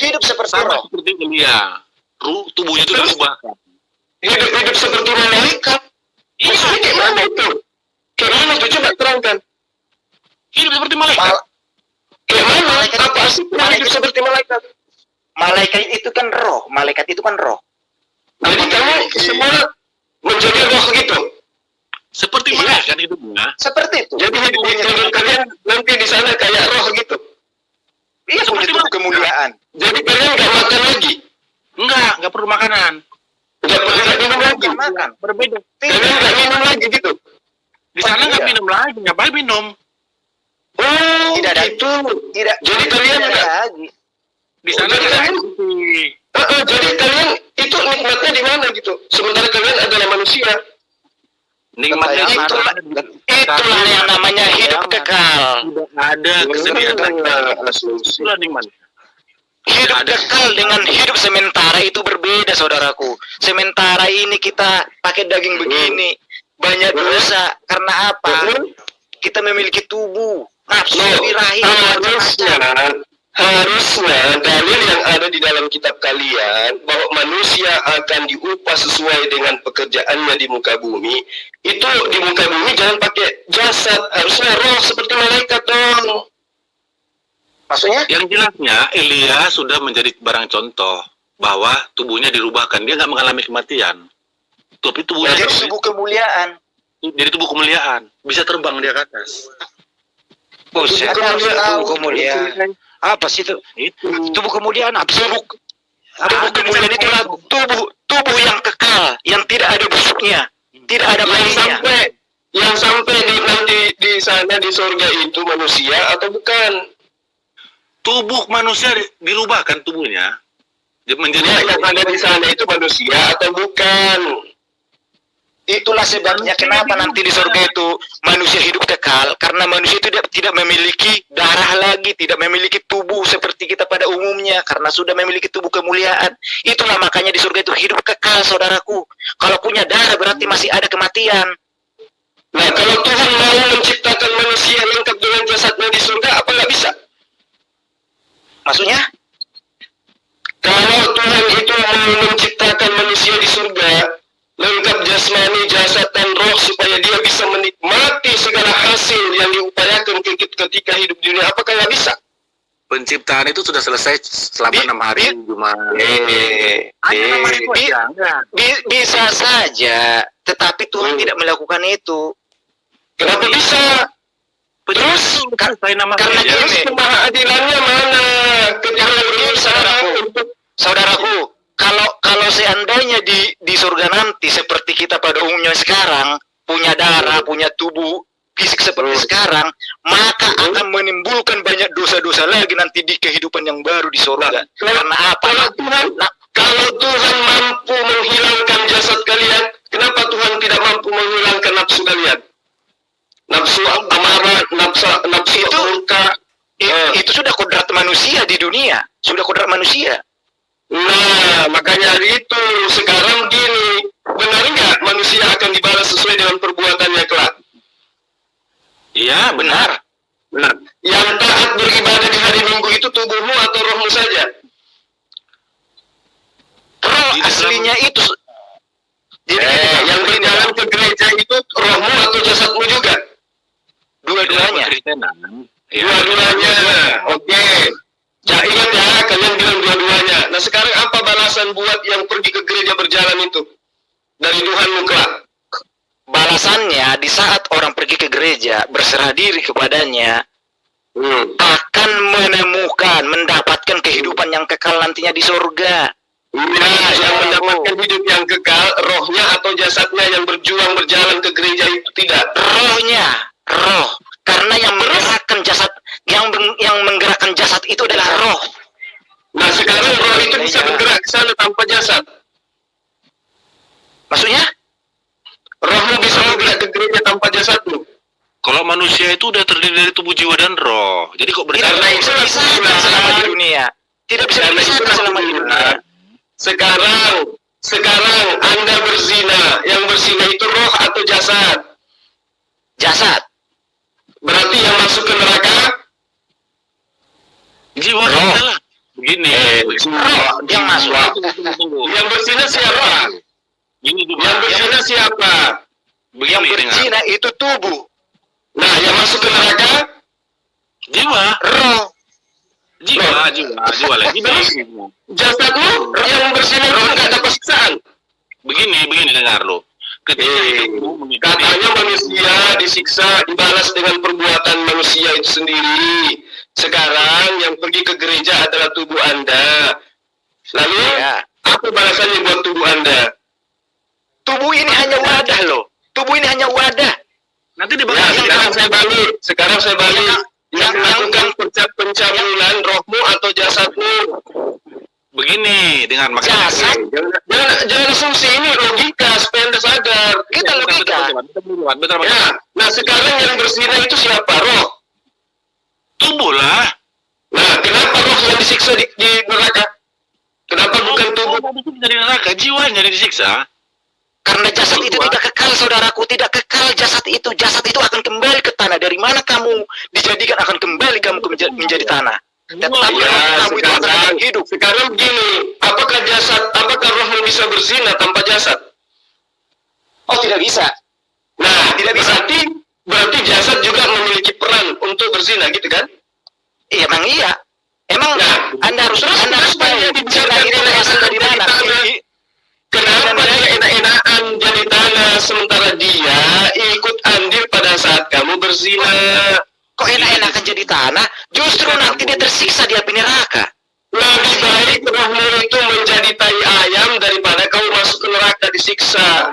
Hidup seperti roh. Seperti Elia. Tubuhnya itu berubah. Hidup seperti malaikat. Maksudnya kayak mana itu? Kayak mana itu? Coba terangkan. Hidup seperti malaikat. Kayak mana? Apa sih hidup seperti malaikat? Malaikat itu kan roh. Malaikat itu kan roh. Jadi kamu semua menjadi roh gitu? Seperti malaikat hidupnya. Seperti itu. Jadi hidup kalian nanti di sana kayak roh gitu? Iya, seperti kemuliaan. Jadi kalian nggak makan lagi? Nggak perlu makanan. Nggak perlu minum lagi? Makan. Berbeda. Kalian nggak minum lagi gitu? Di sana nggak minum lagi, ngapain minum? Oh, tidak ada gitu. Tidak. Jadi kalian tidak lagi. Di sana jadi kalian itu nikmatnya di mana gitu? Sementara kalian adalah manusia. Nikmatnya itulah yang namanya hidup kekal. Tidak ada kesedihan itulah nikmat. Hidup kekal dengan hidup sementara itu berbeda, saudaraku. Sementara ini kita pakai daging begini, banyak dosa. Karena apa? Kita memiliki tubuh, nafsu birahi. Harusnya dalil yang ada di dalam kitab kalian bahwa manusia akan diupah sesuai dengan pekerjaannya di muka bumi. Itu di muka bumi jangan pakai jasad, harusnya roh seperti malaikat dong. Maksudnya? Yang jelasnya Elia sudah menjadi barang contoh bahwa tubuhnya dirubahkan, dia nggak mengalami kematian. Tapi tubuhnya jadi tubuh kemuliaan. Jadi tubuh kemuliaan, bisa terbang dia ke atas. Buset, tubuh kemuliaan. Apa sih itu? Tubuh kemuliaan apa sih? Tubuh kemuliaan itu tubuh yang kekal, yang tidak ada busuknya, tidak ada bayinya. Yang sampai di sana di surga itu manusia atau bukan? Tubuh manusia dirubahkan tubuhnya menjadi yang ada di sana itu manusia atau bukan? Itulah sebabnya kenapa nanti di surga itu manusia hidup kekal, karena manusia itu tidak memiliki darah lagi, tidak memiliki tubuh seperti kita pada umumnya, karena sudah memiliki tubuh kemuliaan. Itulah makanya di surga itu hidup kekal, saudaraku. Kalau punya darah berarti masih ada kematian. Nah, kalau Tuhan mau menciptakan manusia lengkap dengan jasadnya di surga, apa nggak bisa? Maksudnya? Kalau Tuhan itu mau menciptakan manusia di surga lengkap jasmani, jasad, dan roh supaya dia bisa menikmati segala hasil yang diupayakan ketika hidup di dunia, apakah nggak bisa? Penciptaan itu sudah selesai selama 6 hari cuma bisa saja, tetapi Tuhan tidak melakukan itu. Kenapa bisa? Terus karena gini, kemahaadilannya mana? Saudaraku, kalau seandainya di surga nanti seperti kita pada umumnya sekarang punya darah, punya tubuh fisik seperti sekarang, maka akan menimbulkan banyak dosa-dosa lagi nanti di kehidupan yang baru di surga. Karena apa? Kalau Tuhan mampu menghilangkan jasad kalian, kenapa Tuhan tidak mampu menghilangkan nafsu kalian? Nafsu amarah, nafsu Itu- murka. Itu sudah kodrat manusia di dunia, sudah kodrat manusia. Nah, makanya itu sekarang gini, benar nggak manusia akan dibalas sesuai dengan perbuatannya kelak? Iya, benar. Benar. Yang taat beribadah di hari Minggu itu tubuhmu atau rohmu saja? Roh Di dalam- aslinya itu. Jadi Yang berjalan ke gereja itu rohmu atau jasadmu juga? dua-duanya. Kristenan. Ya. Dua-duanya. Oke. Ya, ingat ya, kalian bilang dua-duanya. Nah, sekarang apa balasan buat yang pergi ke gereja berjalan itu? Dari Tuhanmu kelak. Balasannya di saat orang pergi ke gereja berserah diri kepadanya akan mendapatkan kehidupan yang kekal nantinya di surga. Nah, yang mendapatkan hidup yang kekal, rohnya atau jasadnya yang berjuang berjalan ke gereja itu tidak. Roh. Karena yang menggerakkan jasad, yang menggerakkan jasad itu adalah roh. Nah, sekarang roh itu bisa bergerak ke sana tanpa jasad. Maksudnya? Rohmu bisa bergerak ke gereja tanpa jasadmu. Kalau manusia itu udah terdiri dari tubuh, jiwa, dan roh. Jadi kok Tidak berjalan? bisa dipisahkan selama di dunia. Tidak bisa dipisahkan selama di dunia. Sekarang Anda berzina. Yang berzina itu roh atau jasad? Jasad. Berarti yang masuk ke neraka? Jiwa kita lah. Begini. Roh yang masuk. Tunggu. Yang berzina siapa? Gini juga. Yang berzina siapa? Yang berzina itu tubuh. Nah, yang masuk ke neraka? Jiwa. Roh. Jiwa lagi. Jasadmu yang berzina itu nggak dapat siksaan. Begini dengar lo. Ketika itu Katanya manusia disiksa, dibalas dengan perbuatan manusia itu sendiri. Sekarang yang pergi ke gereja adalah tubuh Anda. Lalu, apa balasannya buat tubuh Anda? Tubuh ini hanya wadah loh. Tubuh ini hanya wadah. nanti Ya, dibahas. sekarang saya balik. Yang melakukan pencabulan rohmu atau jasadmu. Begini dengan maksudnya. Jasad. Jangan asumsi, ini logika supaya Anda sadar. Kita logika. Bentar. Ya, nah sekarang yang berzina itu siapa? Roh. Tubuh lah. Nah, kenapa roh yang disiksa di neraka? Kenapa bukan tubuh? Dari neraka, jiwanya disiksa. Karena jasad itu tidak kekal, saudaraku, tidak kekal jasad itu. Jasad itu akan kembali ke tanah. Dari mana kamu dijadikan akan kembali kamu menjadi tanah. Tetapi kamu itu akan hidup. Sekarang begini, apakah rohmu bisa berzina tanpa jasad? Oh, tidak bisa. Nah, tidak bisa. Berarti jasad juga memiliki peran untuk berzina, gitu kan? Iya, emang iya. Emang Anda harus tahu zina itu berasal dari mana? Kenapa dia enak-enakan jadi tanah sementara dia ikut andil pada saat kamu berzina? Kok enak-enakan jadi tanah? Justru nanti dia tersiksa di api neraka. Lebih baik rohmu itu menjadi tai ayam daripada kamu masuk ke neraka disiksa.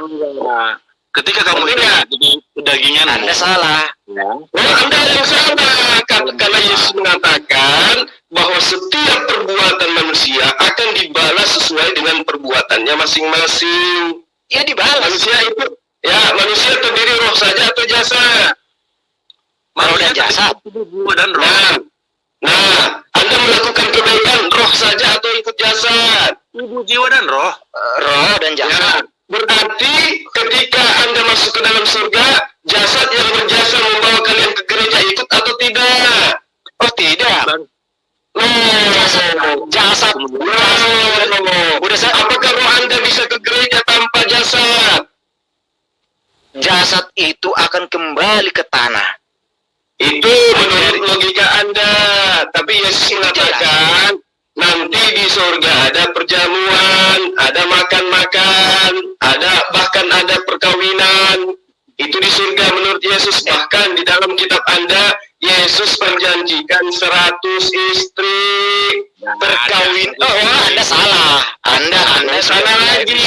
Ketika kamu itu jadi dagingan, Anda salah. Nah, Anda yang salah. Karena Yesus mengatakan bahwa setiap perbuatan manusia akan dibalas sesuai dengan perbuatannya masing-masing. Ya dibalas. Manusia terdiri roh saja atau jasad? Roh dan jasad. jiwa dan roh. Nah, Anda melakukan kebaikan roh saja atau ikut jasad? Tubuh, jiwa dan roh. Roh dan jasad. Berarti ketika Anda masuk ke dalam surga, jasad yang berjasa membawa kalian ke gereja ikut atau tidak? Oh, tidak. Jasad. Apakah roh Anda bisa ke gereja tanpa jasad? Jasad itu akan kembali ke tanah. Itu menurut logika Anda. Tapi Yesus mengatakan nanti di surga ada perjamuan, ada makan-makan, bahkan ada perkawinan. Itu di surga menurut Yesus. Bahkan di dalam kitab Anda, Yesus menjanjikan 100 istri. Berkawin. Oh, Anda salah. Anda Salah lagi.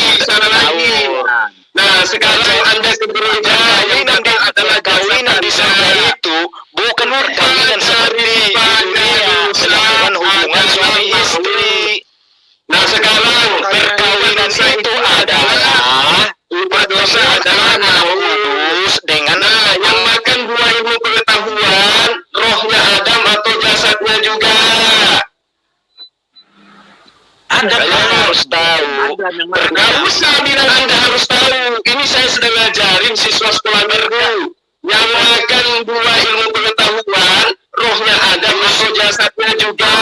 Nah, sekarang Anda ke gereja yang datang adalah kawinan di sana Nah sekarang perkawinan itu adalah berdosa adalah Kudus dengan yang makan buah ilmu pengetahuan, rohnya Adam atau jasadnya juga. Adam harus tahu. Nggak usah bilang Anda harus tahu. Ini saya sedang ngajarin siswa sekolah minggu. Yang makan buah ilmu pengetahuan, rohnya Adam atau jasadnya juga.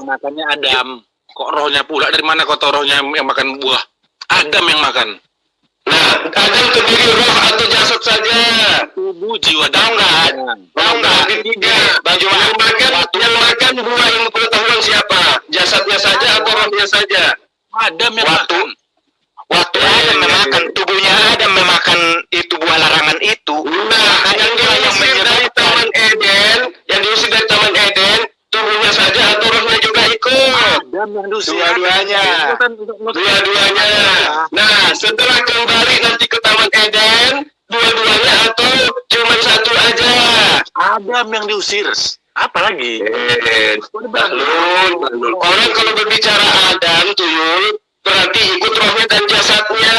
Makannya Adam. Kok rohnya pula? Dari mana kok rohnya yang makan buah? Adam yang makan. Nah, Adam terdiri roh atau jasad saja. Tubuh, jiwa, tahu nggak? Tahu nggak? Tiga. Yang makan buah ilmu pengetahuan siapa? Jasadnya saja atau rohnya saja? Adam yang makan. Waktu Adam memakan, tubuhnya Adam memakan itu buah larangan itu. Nah, yang diusir dari Taman Eden, tubuhnya saja atau rohnya juga ikut? Adam yang diusir. Dua-duanya. Nah, setelah kembali nanti ke Taman Eden, dua-duanya atau cuma satu aja? Adam yang diusir. Apa lagi? Bahlul. Orang kalau berbicara Adam, Tuyul, berarti ikut rohnya dan jasadnya.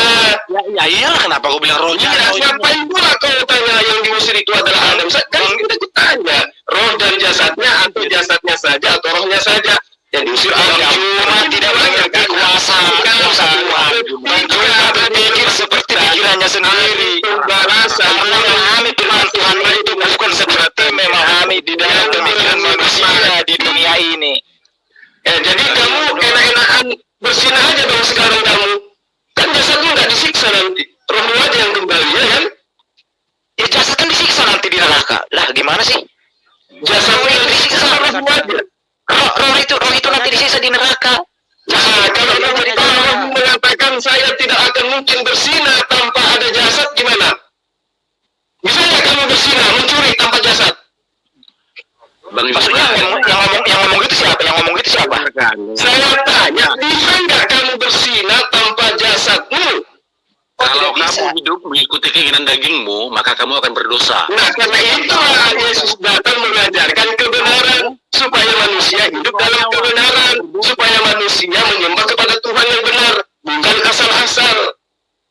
Ya iyalah, kenapa kau bilang rohnya? Ngapain pula kau tanya yang diusir itu adalah Adam? Kan kita tanya, roh dan jasadnya atau jasadnya saja atau rohnya saja? Yang diusir Adam. Cuma tidak mengerti kuasa Tuhan. Dan juga berpikir seperti pikirannya sendiri. Memahami firman Tuhan itu bukan seperti memahami di dalam pemikiran manusia di dunia ini. Jadi kamu enak-enakan bersinah aja dong sekarang kamu. Kan jasadmu nggak disiksa nanti. Rohmu aja yang kembali, ya kan? Ya jasad kan disiksa nanti di neraka. Lah gimana sih? Jasadmu yang disiksa, rohmu aja. Roh itu nanti disiksa di neraka. Nah, kalau kamu mengatakan saya tidak akan mungkin bersinah tanpa ada jasad, gimana? Bisa nggak kamu bersinah, mencuri tanpa jasad? Maksudnya yang ngomong gitu siapa? Yang ngomong gitu siapa? Saya tanya, bisa nggak kamu bersinah tanpa jasadmu? Kalau kamu hidup mengikuti keinginan dagingmu, maka kamu akan berdosa. Nah, karena itulah Yesus datang mengajarkan kebenaran supaya manusia hidup dalam kebenaran, supaya manusia menyembah kepada Tuhan yang benar, bukan asal-asal.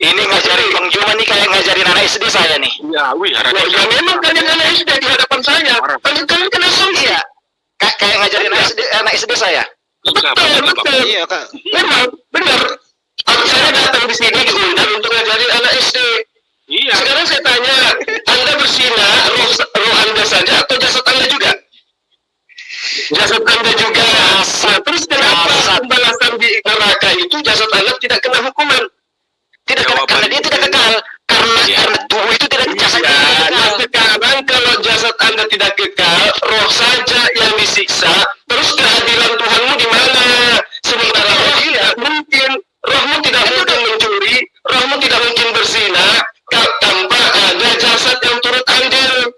Ini ngajarin Bang Juma nih kayak ngajarin anak SD saya nih. Ya, ya memang kalian anak SD di hadapan saya. Kalian kena asumsi. Iya. Kayak ngajarin anak SD saya. Betul. Iya, Kak. Memang, benar. Saya datang di sini diundang untuk ngajarin anak SD. Iya. Sekarang saya tanya, Anda bersinah roh Anda saja atau jasad Anda juga? Jasad Anda juga. Nah, terus kenapa pembalasan di neraka itu jasad Anda tidak kena hukuman? Tidak karena dia tidak kekal. Karena tubuh itu tidak jasad tidak kekal. Sekarang kalau jasad Anda tidak kekal, roh saja yang disiksa. Terus keadilan Tuhanmu di mana? Sementara roh tidak mungkin. Rohmu tidak mungkin mencuri, rohmu tidak mungkin berzinah tanpa ada jasad yang turut andil.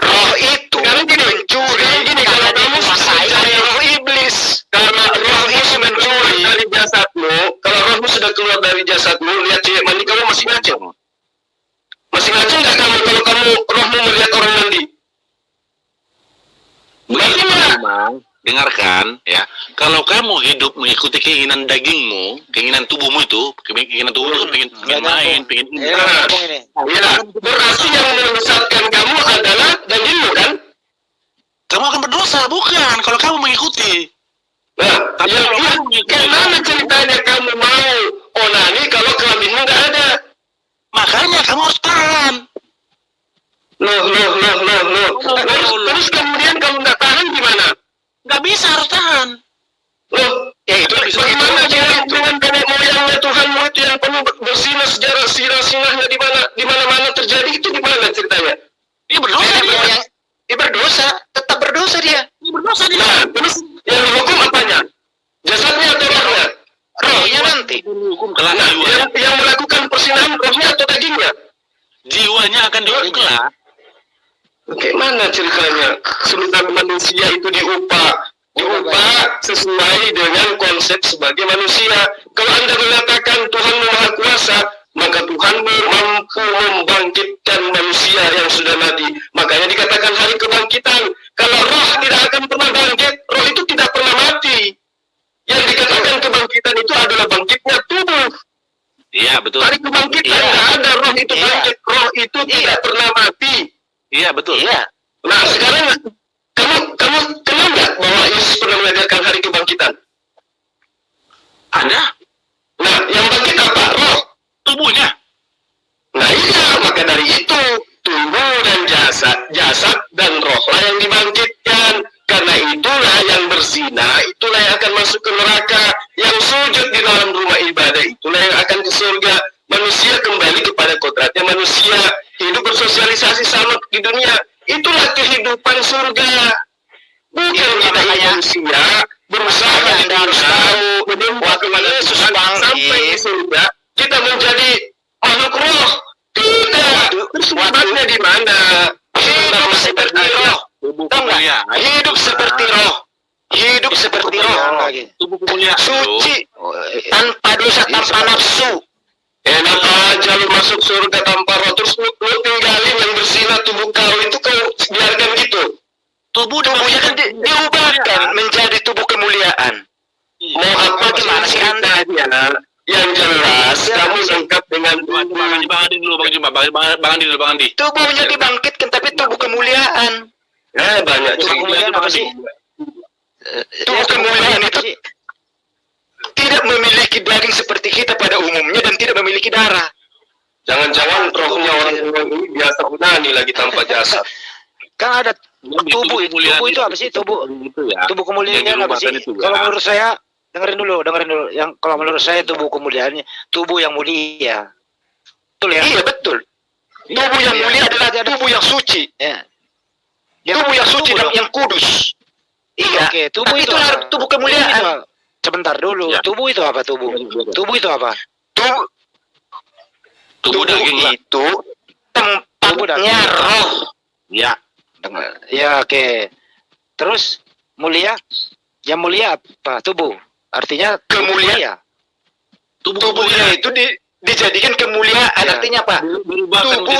Roh itu mencuri. Gini, kalau kamu mencari roh iblis, karena rohmu mencuri dari jasadmu, kalau rohmu sudah keluar dari jasadmu, lihat cewek mandi, kamu masih ngaco. Masih ngaco nggak kamu kalau kamu rohmu melihat orang mandi? Memang, dengarkan ya. Kalau kamu hidup mengikuti keinginan dagingmu, keinginan tubuhmu itu, keinginan tubuhmu pengen main, pengen ini. Ya, berarti yang menyesatkan kamu adalah dagingmu kan? Kamu akan berdosa, bukan? Kalau kamu mengikuti. Nah, gimana ceritanya kamu mau onani kalau kelaminmu nggak ada? Makanya kamu harus tahan. Loh. Terus kemudian kamu nggak tahan gimana? Nggak bisa, harus tahan. Loh, ya itu bagaimana dengan nenek moyangnya Tuhanmu itu yang penuh bersinah sejarah sinah-sinahnya di mana-mana terjadi itu gimana ceritanya? Dia berdosa dia. Dia berdosa, tetap berdosa dia. Dia berdosa dia. Nah, terus yang dihukum apanya? Jasadnya atau rohnya? Rohnya nanti. Nah, yang melakukan persinahan rohnya atau dagingnya? Jiwanya akan dihukum. Bagaimana ceritanya? Sementara manusia itu diupah sesuai dengan konsep sebagai manusia. Kalau Anda mengatakan Tuhan Maha Kuasa, maka Tuhanmu mampu membangkitkan manusia yang sudah mati. Makanya dikatakan hari kebangkitan. Kalau roh tidak akan pernah bangkit, roh itu tidak pernah mati. Yang dikatakan kebangkitan kebangkitan itu adalah bangkitnya tubuh. Iya, betul. Hari kebangkitan nggak ada roh itu bangkit. Roh itu tidak pernah mati. Iya, betul. Iya. Nah, sekarang kamu kenal nggak bahwa Yesus pernah mengajarkan hari kebangkitan? Ada. Nah, yang bangkit apa? Roh. Tubuhnya. Nah iya, maka dari itu tubuh dan jasad dan rohlah yang dibangkitkan. Karena itulah yang berzina, itulah yang akan masuk ke neraka. Yang sujud di dalam rumah ibadah, itulah yang akan ke surga. Manusia kembali kepada kodratnya manusia. Hidup bersosialisasi sama di dunia. Itulah kehidupan surga. Bukan kita manusia berusaha Anda harus tahu waktu Yesus sampai di surga kita menjadi makhluk roh. Tidak. Sebabnya di mana? Hidup seperti roh. Tahu nggak? Hidup seperti roh. Hidup seperti roh. Tubuh kemuliaan. Suci. Tanpa dosa, tanpa nafsu. Enak aja lu masuk surga tanpa roh. Terus lu tinggalin yang berzina tubuh kau itu kau biarkan gitu. Tubuhnya kan diubahkan menjadi tubuh kemuliaan. Mau apa gimana sih Anda? Yang jelas kamu lengkap dengan Bang Andi dulu, Bang Andi. Tubuhnya dibangkitkan, tapi tubuh kemuliaan. Banyak. Tubuh kemuliaan apa sih? Tubuh kemuliaan itu tidak memiliki daging seperti kita pada umumnya dan tidak memiliki darah. Jangan-jangan rohnya orang ini biasa unani lagi tanpa jasad. Kan ada tubuh itu apa sih tubuh kemuliaan apa sih? Kalau menurut saya dengerin dulu. Yang kalau menurut saya tubuh kemuliaannya tubuh yang mulia. Betul ya? Iya betul. Tubuh yang mulia adalah tubuh yang suci. Ya. Tubuh yang suci dan yang kudus. Iya. Oke, tubuh itu tubuh kemuliaan. Sebentar dulu. Ya. Tubuh itu apa tubuh? Tubuh itu apa? Tubuh daging lah. Itu tempatnya roh. Ya. Ya oke. Terus mulia? Yang mulia apa? Tubuh. Artinya Kemuliaan. Tubuhnya itu dijadikan kemuliaan. Ya. Artinya apa? Tubuh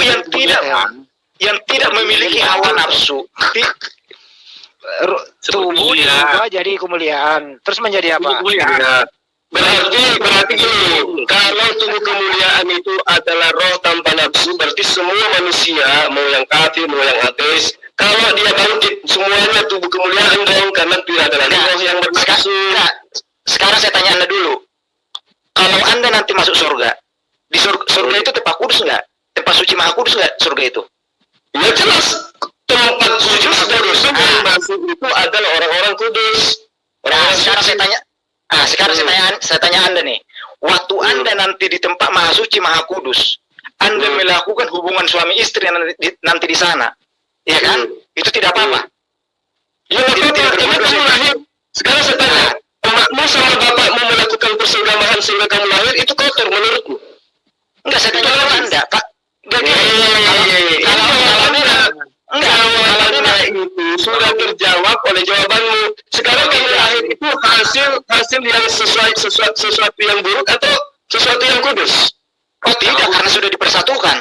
yang tidak memiliki hawa nafsu. tubuh diubah jadi kemuliaan. Terus menjadi apa? Ya. Berarti gini, kalau tubuh kemuliaan itu adalah roh tanpa nafsu, berarti semua manusia, mau yang kafir, mau yang ateis, kalau dia bangkit, semuanya tubuh kemuliaan dong, karena tidak ada lagi roh yang bernafsu. Sekarang saya tanya Anda dulu. Kalau Anda nanti masuk surga, di surga itu tempat kudus nggak? Tempat suci maha kudus nggak surga itu? Ya jelas, tempat suci dari surga masuk itu adalah orang-orang kudus. Sekarang saya tanya Anda nih. Waktu Anda nanti di tempat maha suci maha kudus, Anda melakukan hubungan suami istri nanti di sana, ya kan? Itu tidak apa-apa. Ya tidak lahir. Sekarang saya tanya, emakmu sama bapakmu melakukan persaudarahan sehingga kamu lahir, itu kotor menurutmu? Enggak, saya tanya sama Anda, Kak. Kalau itu sudah terjawab oleh jawabanmu. Sekarang kamu lahir itu hasil yang sesuatu yang buruk atau sesuatu yang kudus? Oh tidak, karena sudah dipersatukan.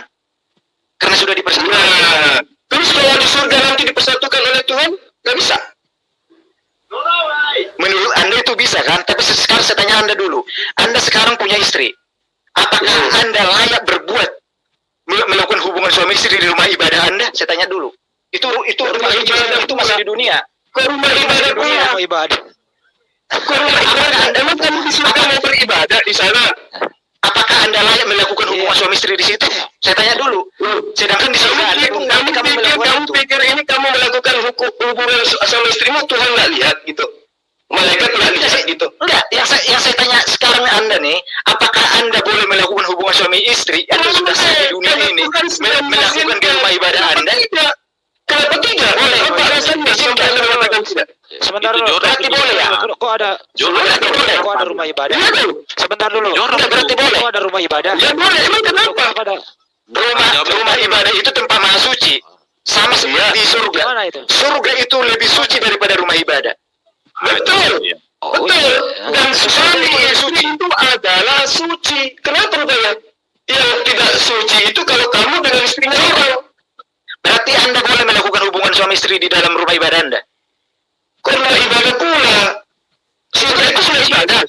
Nah, terus kalau di surga nanti dipersatukan oleh Tuhan, nggak bisa. Menurut Anda itu bisa kan? Tapi sekarang saya tanya Anda dulu. Anda sekarang punya istri. Apakah Anda layak berbuat melakukan hubungan suami istri di rumah ibadah Anda? Saya tanya dulu. Itu rumah ibadah itu masih di dunia. Ke rumah ibadah Rumah ibadah. Ke rumah ibadah. Emang kamu di surga mau beribadah di sana? Apakah Anda layak melakukan hubungan suami istri di situ? Saya tanya dulu. Sedangkan di surga Anda kamu pikir ini kamu melakukan hubungan sama istrimu Tuhan nggak lihat gitu? Malaikat nggak lihat gitu? Enggak, yang saya tanya sekarang Anda nih, apakah Anda boleh melakukan hubungan suami istri yang sudah sah di dunia ini melakukan di rumah ibadah Anda? Kenapa tidak? Boleh. Apa alasannya sampai Anda mengatakan tidak? Sebentar dulu. Berarti boleh ya? Kok ada rumah ibadah? Sebentar dulu. Berarti boleh. Kok ada rumah ibadah? Ya boleh. Emang kenapa? Rumah ibadah itu tempat maha suci. Sama seperti di surga. Mana itu? Surga itu lebih suci daripada rumah ibadah. Betul. Betul. Dan suami suci itu adalah suci. Kenapa Rudaya? Yang tidak suci itu kalau kamu dengan istrinya orang. Berarti Anda boleh melakukan hubungan suami istri di dalam rumah ibadah Anda? Rumah ibadah pula. Surga itu sudah ibadah.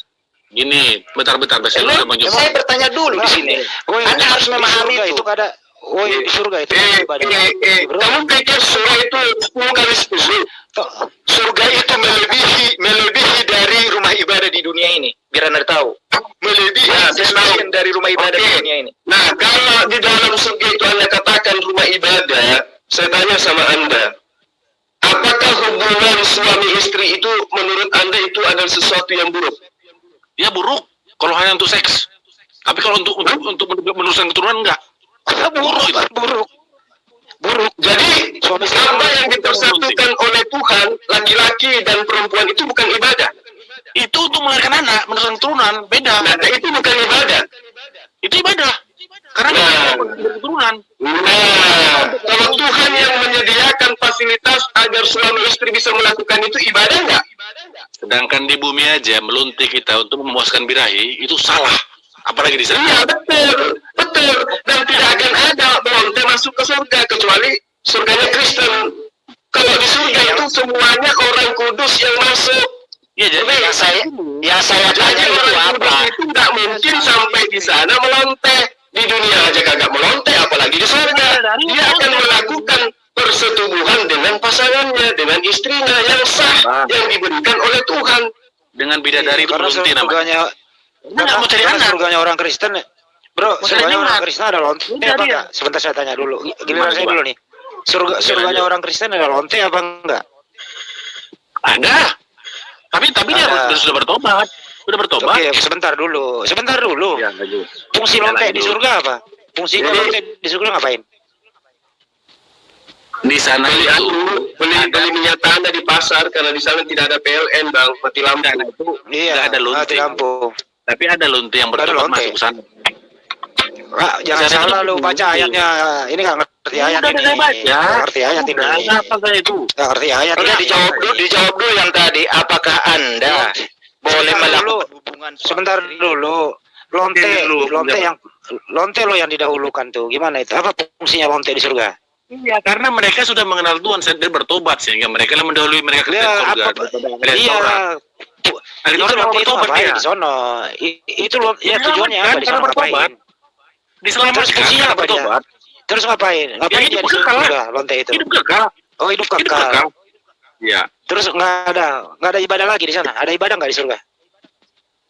Gini, bentar, saya Emang saya bertanya dulu di sini. Anda harus memahami itu. ada di surga itu ibadah. Kamu pikir surga itu 10 kali 10? Surga itu melebihi dari rumah ibadah di dunia ini. Biar Anda tahu. Melebihi sebagian dari rumah ibadah di dunia ini. Nah, kalau di dalam surga itu Anda katakan rumah ibadah, saya tanya sama Anda, apakah hubungan suami istri itu menurut Anda itu adalah sesuatu yang buruk? Ya buruk kalau hanya untuk seks. Tapi kalau untuk meneruskan keturunan enggak. Buruk. Jadi apa yang dipersatukan oleh Tuhan, laki-laki dan perempuan itu bukan ibadah. Itu untuk melahirkan anak, meneruskan keturunan, beda. Nah, itu bukan ibadah. Itu ibadah. Karena keturunan. Nah, kalau Tuhan yang menyediakan fasilitas agar suami istri bisa melakukan itu ibadah enggak? Sedangkan di bumi aja meluntik kita untuk memuaskan birahi itu salah. Apalagi di sana. Iya, betul. Dan tidak akan ada melonte masuk ke surga kecuali surganya Kristen. Kalau di surga itu semuanya orang kudus yang masuk. Iya, jadi yang saya tanya itu apa? Itu nggak mungkin sampai di sana melonte. Di dunia aja kagak melonte, apalagi di surga. Dia akan melakukan persetubuhan dengan pasangannya, dengan istrinya yang sah, yang diberikan oleh Tuhan. Dengan bidadari itu Karena melunti namanya. Karena surganya orang Kristen, bro, surganya orang Kristen ada lonte apa enggak? Sebentar saya tanya dulu. Giliran saya dulu nih. Surganya orang Kristen ada lonte apa enggak? Ada. Tapi dia sudah bertobat. Oke, sebentar dulu. Ya, Fungsi lonte di surga apa? Fungsi lonte di surga ngapain? Di sana beli minyak tanah di pasar karena di sana tidak ada PLN, Bang, mati lampu. Iya, ada lonte. mati lampu. Tapi ada lonte yang bertobat masuk ke sana. Jangan salah lu baca ayatnya. Ini nggak ngerti ayat ini. Nggak ngerti ayat ini. Apa kayak itu? Nggak ngerti ayat ini. Dijawab dulu yang tadi. Apakah Anda boleh melakukan hubungan? Sebentar dulu. Lonte lo yang didahulukan tuh. Gimana itu? Apa fungsinya lonte di surga? Iya, karena mereka sudah mengenal Tuhan dan bertobat sehingga mereka yang mendahului mereka ke surga. Iya. Itu lonte itu ngapain di sono? Itu ya tujuannya apa di sono ngapain? Diselamatkan fungsinya apa dia? Terus ngapain? Ngapain dia di surga lonte itu? Hidup kekal. Oh, hidup kekal. Iya. Terus nggak ada ibadah lagi di sana? Ada ibadah nggak di surga?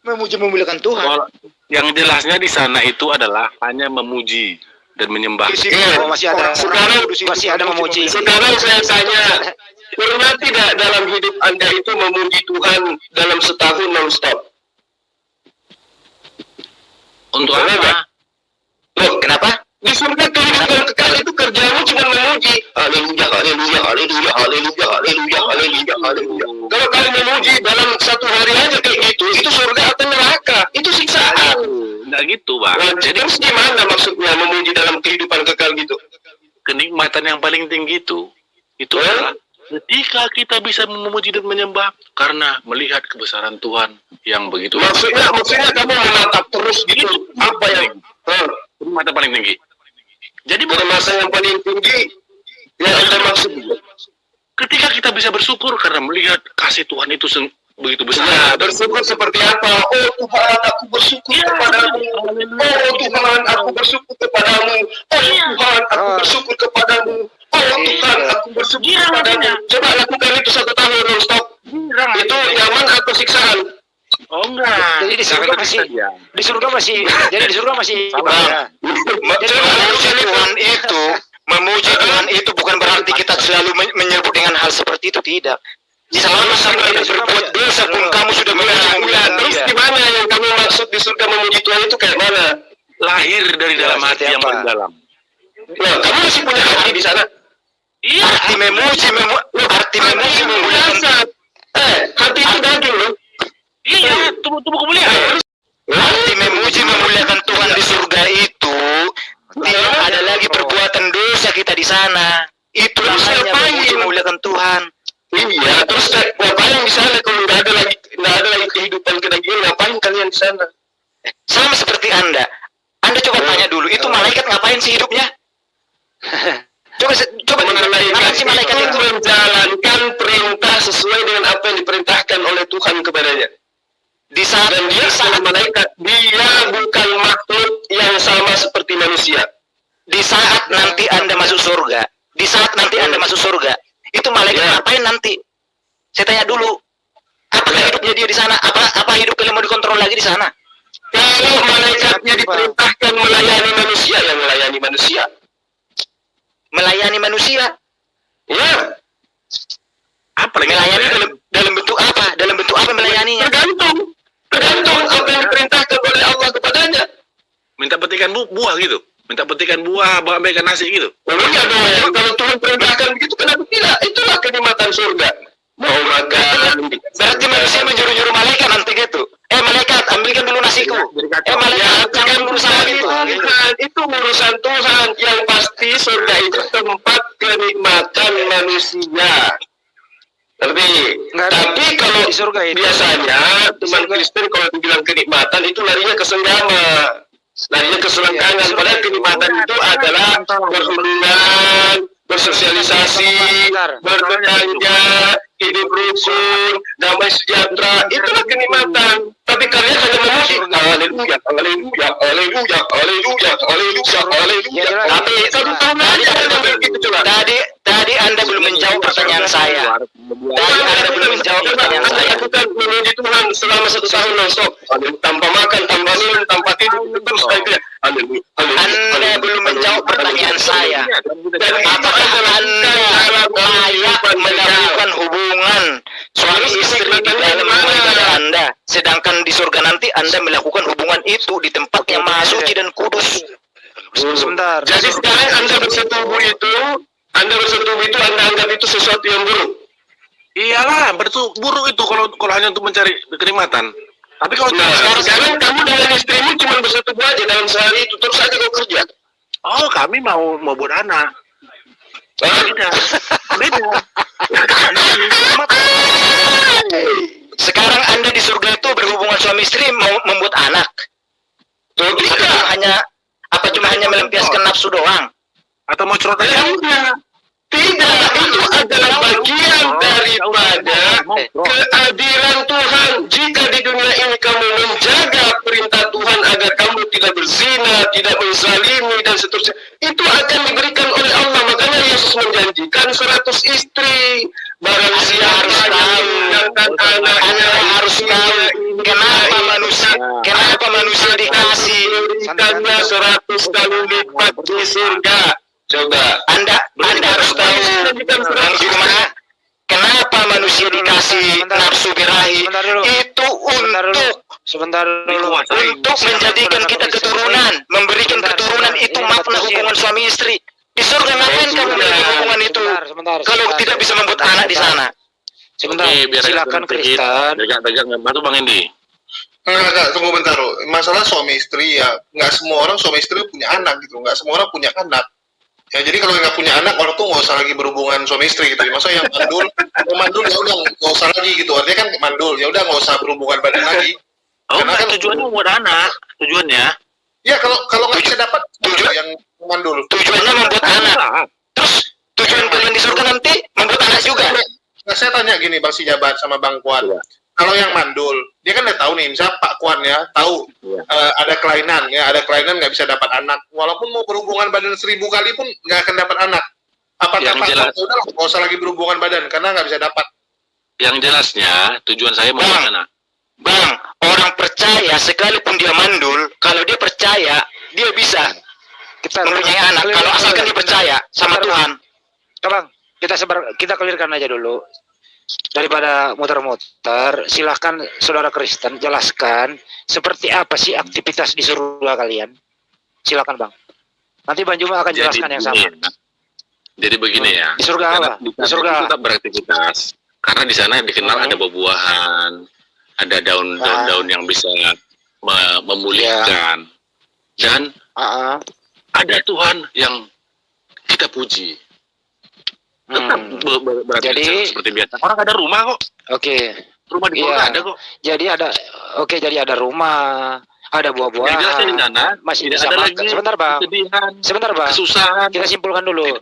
Memuji memuliakan Tuhan. Yang jelasnya di sana itu adalah hanya memuji dan menyembah. Masih ada memuji. Sekarang saya tanya, pernah tidak dalam hidup Anda itu memuji Tuhan dalam setahun non-stop? Untuk apa? Loh, kenapa? Di surga kehidupan kekal itu kerjamu cuma memuji. Haleluya, haleluya, haleluya, haleluya, haleluya, haleluya, haleluya. Kalau kalian memuji dalam satu hari aja kayak gitu, itu surga atau neraka? Itu siksaan. Enggak gitu, Bang. Nah, jadi gimana maksudnya memuji dalam kehidupan kekal gitu? Kenikmatan yang paling tinggi itu adalah ketika kita bisa memuji dan menyembah karena melihat kebesaran Tuhan yang begitu. Maksudnya kamu menatap terus gitu. Apa yang kenikmatan paling tinggi? Jadi masa yang paling tinggi yang Anda maksud ketika kita bisa bersyukur karena melihat kasih Tuhan itu begitu besar. Nah, bersyukur seperti apa? Oh Tuhan, aku bersyukur kepadamu. Oh Tuhan, aku bersyukur kepadamu. Oh Tuhan, aku bersyukur kepadamu. Oh Tuhan, aku bersyukur kepadamu. Coba lakukan itu 1 tahun non-stop. Itu nyaman atau siksaan? Oh enggak. Jadi di surga masih memuji Tuhan itu bukan berarti kita selalu menyebut dengan hal seperti itu, tidak. Selama sampai berbuat dosa pun kamu sudah memuji. Terus gimana yang kamu maksud di surga memuji Tuhan itu kayak mana? Lahir dari dalam hati yang paling dalam. Nah, kamu masih punya hati di sana? Iya. Arti memuji memuliakan. Hati itu daging loh. Iya, tubuh kemuliaan. Arti memuji memuliakan Tuhan di surga itu tidak ada lagi perbuatan dosa kita di sana. Itu hanya memuji memuliakan Tuhan. Iya, terus ngapain di sana kalau nggak ada lagi kehidupan kedagingan, ngapain kalian di sana? Sama seperti Anda. Anda coba tanya dulu, itu malaikat ngapain sih hidupnya? Coba malaikat itu menjalankan perintah sesuai dengan apa yang diperintahkan oleh Tuhan kepadanya. Di saat malaikat, dia bukan makhluk yang sama seperti manusia. Di saat nanti Anda masuk surga, itu malaikat ngapain nanti? Saya tanya dulu, apa hidupnya dia di sana? Apa hidup kalian mau dikontrol lagi di sana? Kalau malaikatnya diperintahkan melayani manusia, yang melayani manusia. Melayani manusia? Ya. Apa lagi? Melayani dalam bentuk apa? Dalam bentuk apa melayaninya? Tergantung apa yang diperintahkan oleh Allah kepadanya. Minta petikan buah gitu. Minta petikan buah, bagikan nasi gitu. Iya dong, kalau Tuhan perintahkan begitu, kenapa tidak? Itulah kenikmatan surga. Mau makan. Berarti manusia menyuruh-nyuruh malaikat nanti gitu. Malaikat, ambilkan dulu nasiku. Malaikat, jangan berusaha gitu. Itu urusan Tuhan. Yang pasti surga itu tempat kenikmatan manusia. Tapi kalau di surga itu biasanya teman Kristen kalau dibilang kenikmatan itu larinya ke senggama, larinya ke selangkangan. Padahal kenikmatan itu adalah berhubungan, bersosialisasi, berbelanja, hidup rukun, damai sejahtera. Itulah kenikmatan. Tapi kalian hanya memuji haleluya, haleluya, haleluya, haleluya, haleluya, haleluya. Tapi tadi Anda belum menjawab pertanyaan saya. Bukan memuji Tuhan selama 1 tahun nonstop, tanpa makan, tanpa minum, tanpa tidur, terus saja. Anda belum menjawab pertanyaan saya. Apakah Anda layak melakukan hubungan suami istri di dalam ibadah Anda, sedangkan di surga nanti Anda melakukan hubungan itu di tempat yang maha suci dan kudus? Sebentar. Jadi sekarang Anda bersetubuh itu, Anda anggap itu sesuatu yang buruk. Iyalah, buruk itu kalau hanya untuk mencari kenikmatan. Tapi kalau sekarang kamu dengan istrimu cuma bersetubuh aja dalam sehari itu, terus aja kau kerja. Oh, kami mau buat anak. Beda. Sekarang Anda di surga itu berhubungan suami istri mau membuat anak. Apa cuma hanya melampiaskan nafsu doang? Atau mau curhat aja? Tidak, itu adalah bagian daripada keadilan Tuhan. Jika di dunia ini kamu menjaga perintah Tuhan agar kamu tidak berzina, tidak menzalimi dan seterusnya, itu akan diberikan oleh Allah. Makanya Yesus menjanjikan 100 istri. Barang siapa yang meninggalkan anaknya, harus tahu kenapa manusia dikasih karena 100 kali lipat di surga. Coba Anda harus tahu kenapa manusia dikasih nafsu birahi itu untuk menjadikan kita keturunan, memberikan keturunan. Itu makna hubungan suami istri. Di surga ngapain kamu memiliki hubungan itu kalau tidak bisa membuat anak di sana? Sebentar, silakan Kristen. Bantu Bang Endi. Enggak, tunggu bentar. Masalah suami istri ya, nggak semua orang suami istri punya anak gitu, nggak semua orang punya anak. Ya jadi kalau nggak punya anak, orang tuh nggak usah lagi berhubungan suami istri gitu. Maksudnya yang mandul ya udah nggak usah lagi gitu. Artinya kan mandul, ya udah nggak usah berhubungan badan lagi. Karena kan tujuannya buat anak, tujuannya. Ya kalau nggak bisa dapat yang mandul. Tujuannya membuat anak. Terus tujuan kalian di surga nanti membuat anak juga. Nah, saya tanya gini Bang Sijabat sama Bang Kuan. Kalau yang mandul, dia kan udah tahu nih, misalnya Pak Kuan ya, tahu ada kelainan nggak bisa dapat anak. Walaupun mau berhubungan badan 1000 kali pun nggak akan dapat anak. Apakah Pak Kuan udah nggak usah lagi berhubungan badan karena nggak bisa dapat? Yang jelasnya tujuan saya mau anak. Bang, orang percaya sekalipun dia mandul, kalau dia percaya dia bisa mempunyai anak. Kalau asalkan dia percaya sama Tuhan. Bang, kita clearkan aja dulu. Daripada muter-muter, silahkan saudara Kristen jelaskan seperti apa sih aktivitas di surga kalian. Silakan Bang. Nanti Bang Juma akan jelaskan yang sama. Jadi begini ya. Di surga apa? Di surga tetap beraktivitas. Karena di sana dikenal ada buah-buahan, ada daun-daun yang bisa memulihkan, dan ada Tuhan yang kita puji. Tetap beraktivitas seperti biasa. Orang ada rumah kok. Oke. Rumah di surga ada kok. Jadi ada rumah, ada buah-buahan, masih bisa makan. Sebentar Bang. Kesusahan. Kita simpulkan dulu.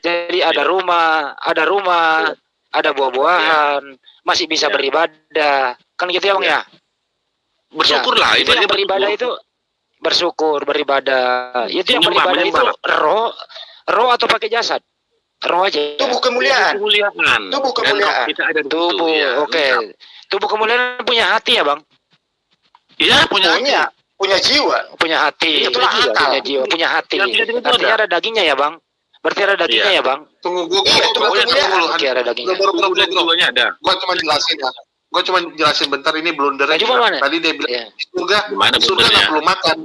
Jadi ada rumah, ada buah-buahan, masih bisa beribadah. Kan gitu ya Bang ya? Bersyukurlah. Itu yang beribadah itu bersyukur, beribadah. Itu yang Menyembah, beribadah itu roh atau pakai jasad? Roh aja. Tubuh kemuliaan. Tubuh kemuliaan. Kita ada di Tubuh, situ, ya. oke. Tubuh kemuliaan punya hati ya, Bang? Iya, punya Punya jiwa. Punya hati. Itulah akal. Punya jiwa, punya hati. Yang tidak itu Artinya ada dagingnya ya, Bang? Berarti ada dagingnya ya, Bang? Tunggu gue Oke, ada dagingnya. Dua-duanya ada. Gue cuma jelasin ya. Gue cuma jelasin bentar ini blundernya. Baju mana? Tadi dia bilang Iya. di surga Gimana nggak blundernya? perlu makan.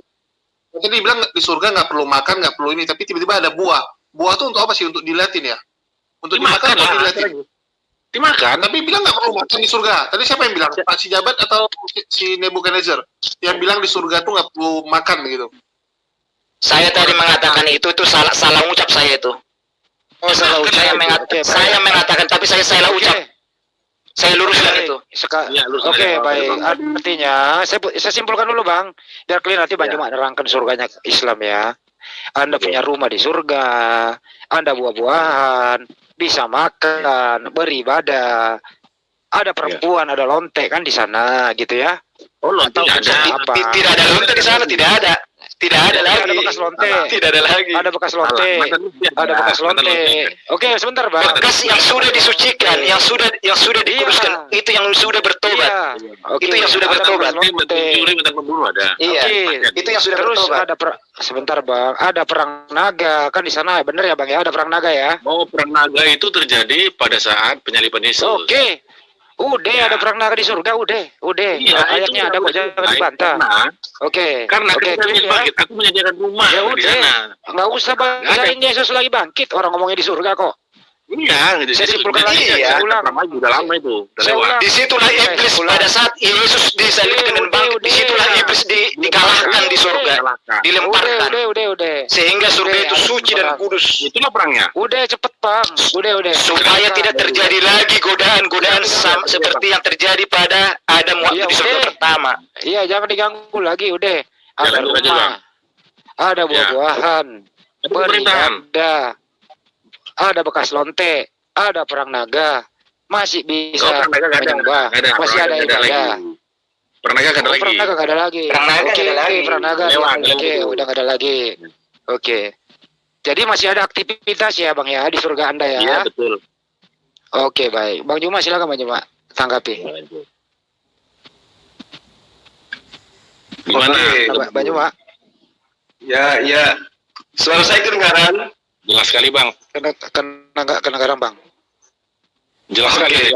Tadi dia bilang di surga nggak perlu makan, nggak perlu ini, tapi tiba-tiba ada buah. Buah tuh untuk apa sih? Untuk diliatin ya? Untuk dimakan Dimakan atau lah. diliatin? Dimakan. Tapi bilang nggak perlu makan di surga. Tadi siapa yang bilang? Pak si Jabat atau si Nebuchadnezzar? Yang bilang di surga tuh nggak perlu makan begitu. Saya tadi mengatakan itu salah ucap saya itu. Oh, salah ucap. Saya mengatakan tapi saya salah ucap. Saya luruskan itu. Ya, luruskan Oke, aja. baik. Artinya, saya simpulkan dulu, Bang. Biar kalian nanti banyak menerangkan surganya Islam ya. Anda punya rumah di surga, Anda buah-buahan, bisa makan, beribadah. Ada perempuan, ada lonte kan di sana, gitu ya. Oh, lonte Atau ada. apa? Tidak ada lonte di sana, tidak ada. Tidak ada lagi. Ada bekas lonte. Tidak ada lagi. Ada bekas lonte. Ada bekas lonte. Oke, sebentar, Bang. Bekas yang sudah disucikan, yang sudah dikuduskan, itu yang sudah bertobat. Iya. Oke, Itu yang sudah ada bertobat. bekas lonte. Mencuri, mentan membunuh ada. Iya. Oke. Itu yang sudah Terus bertobat. ada sebentar, Bang. Ada perang naga kan di sana, bener ya, Bang ya? Ada perang naga ya? Oh, perang naga itu terjadi pada saat penyaliban Yesus. Oke. Udah Ya. ada perang naga di surga, udah. Iya, Ayatnya ada kok, jangan dibantah. Oke. Karena Oke, ketika terus Yesus ya. bangkit, aku menyediakan rumah Ya di udah. sana. Nggak usah bacain Yesus lagi bangkit, orang ngomongnya di surga kok. Iya, gitu. Saya simpulkan lagi, Iya. saya ulang. Udah lama itu, udah Saya lewat. ulang. Disitulah iblis pada saat Yesus disalibkan dan bangkit. Disitulah iblis dikalahkan di surga, dilemparkan. Udah. Sehingga surga itu suci dan kudus. Itulah perangnya. Udah cepet, Bang. Udah. Supaya tidak terjadi lagi godaan-godaan seperti yang terjadi pada Adam waktu Iya, di surga udah. pertama. Iya, jangan diganggu lagi, udah. Ada Jangan diganggu, rumah, Bang. ada buah-buahan, Ada pemerintahan. beribadah, ada bekas lonte, ada perang naga, masih bisa Oh, perang naga nggak ada. menyembah, Nggak ada. masih Perang ada naga nggak ada ibadah. lagi. Perang naga nggak ada lagi. Perang naga nggak ada lagi. Perang naga Oke, nggak ada lagi. perang naga. Lewat. Oke, udah nggak ada lagi. Oke. Jadi masih ada aktivitas ya, Bang ya, di surga Anda ya. Iya, betul. Oke, baik. Bang Juma, silakan Bang Juma tanggapi. Gimana? Oke. Bang Juma, Ya. Suara saya kedengaran? Jelas sekali, Bang. kena garang, Bang. Jelas sekali.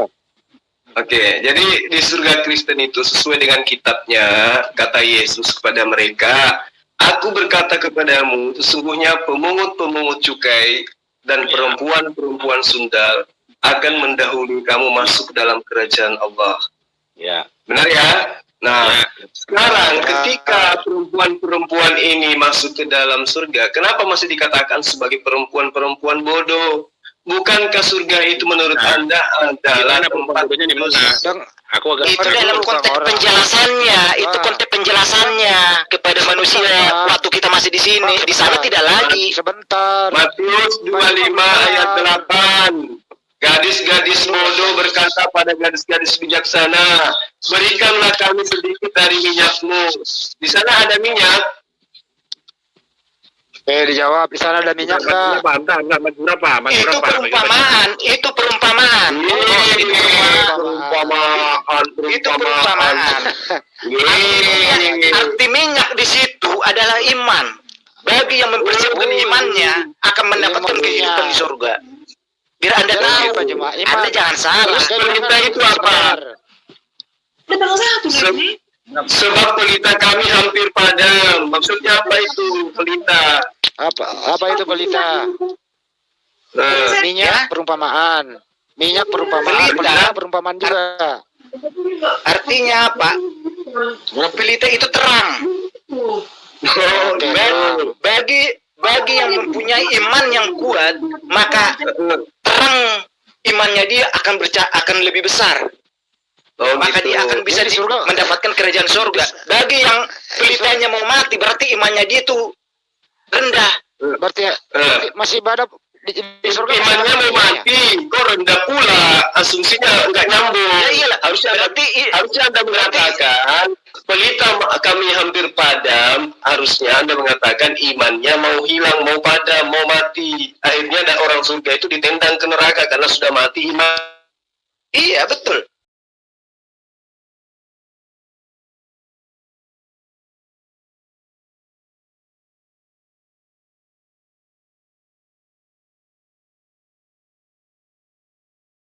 Oke, jadi di surga Kristen itu sesuai dengan kitabnya, kata Yesus kepada mereka, aku berkata kepadamu, sesungguhnya pemungut-pemungut cukai dan perempuan-perempuan sundal akan mendahului kamu masuk dalam kerajaan Allah. Ya. Benar ya? Nah, Ya. sekarang ketika perempuan-perempuan ini masuk ke dalam surga, kenapa masih dikatakan sebagai perempuan-perempuan bodoh? Bukankah surga itu menurut Anda adalah Gimana tempat perempuannya di mana? Bang, Aku agak Itu dalam konteks penjelasannya, itu konteks penjelasannya kepada manusia waktu kita masih di sini. Di sana tidak lagi. Sebentar. Matius 25 ayat 8. Gadis-gadis bodoh berkata pada gadis-gadis bijaksana, berikanlah kami sedikit dari minyakmu. Di sana ada minyak. Dijawab, di sana ada minyak nggak? Berapa? Itu perumpamaan, itu perumpamaan. Itu perumpamaan. Arti minyak di situ adalah iman. Bagi yang mempersiapkan imannya akan mendapatkan kehidupan di surga. Biar Anda tahu, Anda jangan salah. Perintah itu apa? Sebab pelita kami hampir padam. Maksudnya apa itu pelita? Apa itu pelita? Minyak perumpamaan. Minyak perumpamaan. Pelita perumpamaan juga. Artinya apa? Pelita itu terang. Bagi yang mempunyai iman yang kuat, maka terang imannya dia akan lebih besar. Maka dia akan bisa mendapatkan kerajaan surga. Bagi yang pelitanya mau mati, berarti imannya dia itu rendah. Berarti masih ibadah di surga. Imannya mau mati, kok rendah pula. Asumsinya enggak nyambung. Ya iyalah, harusnya Anda mengatakan pelita kami hampir padam, harusnya Anda mengatakan imannya mau hilang, mau padam, mau mati. Akhirnya ada orang surga itu ditendang ke neraka karena sudah mati iman. Iya betul.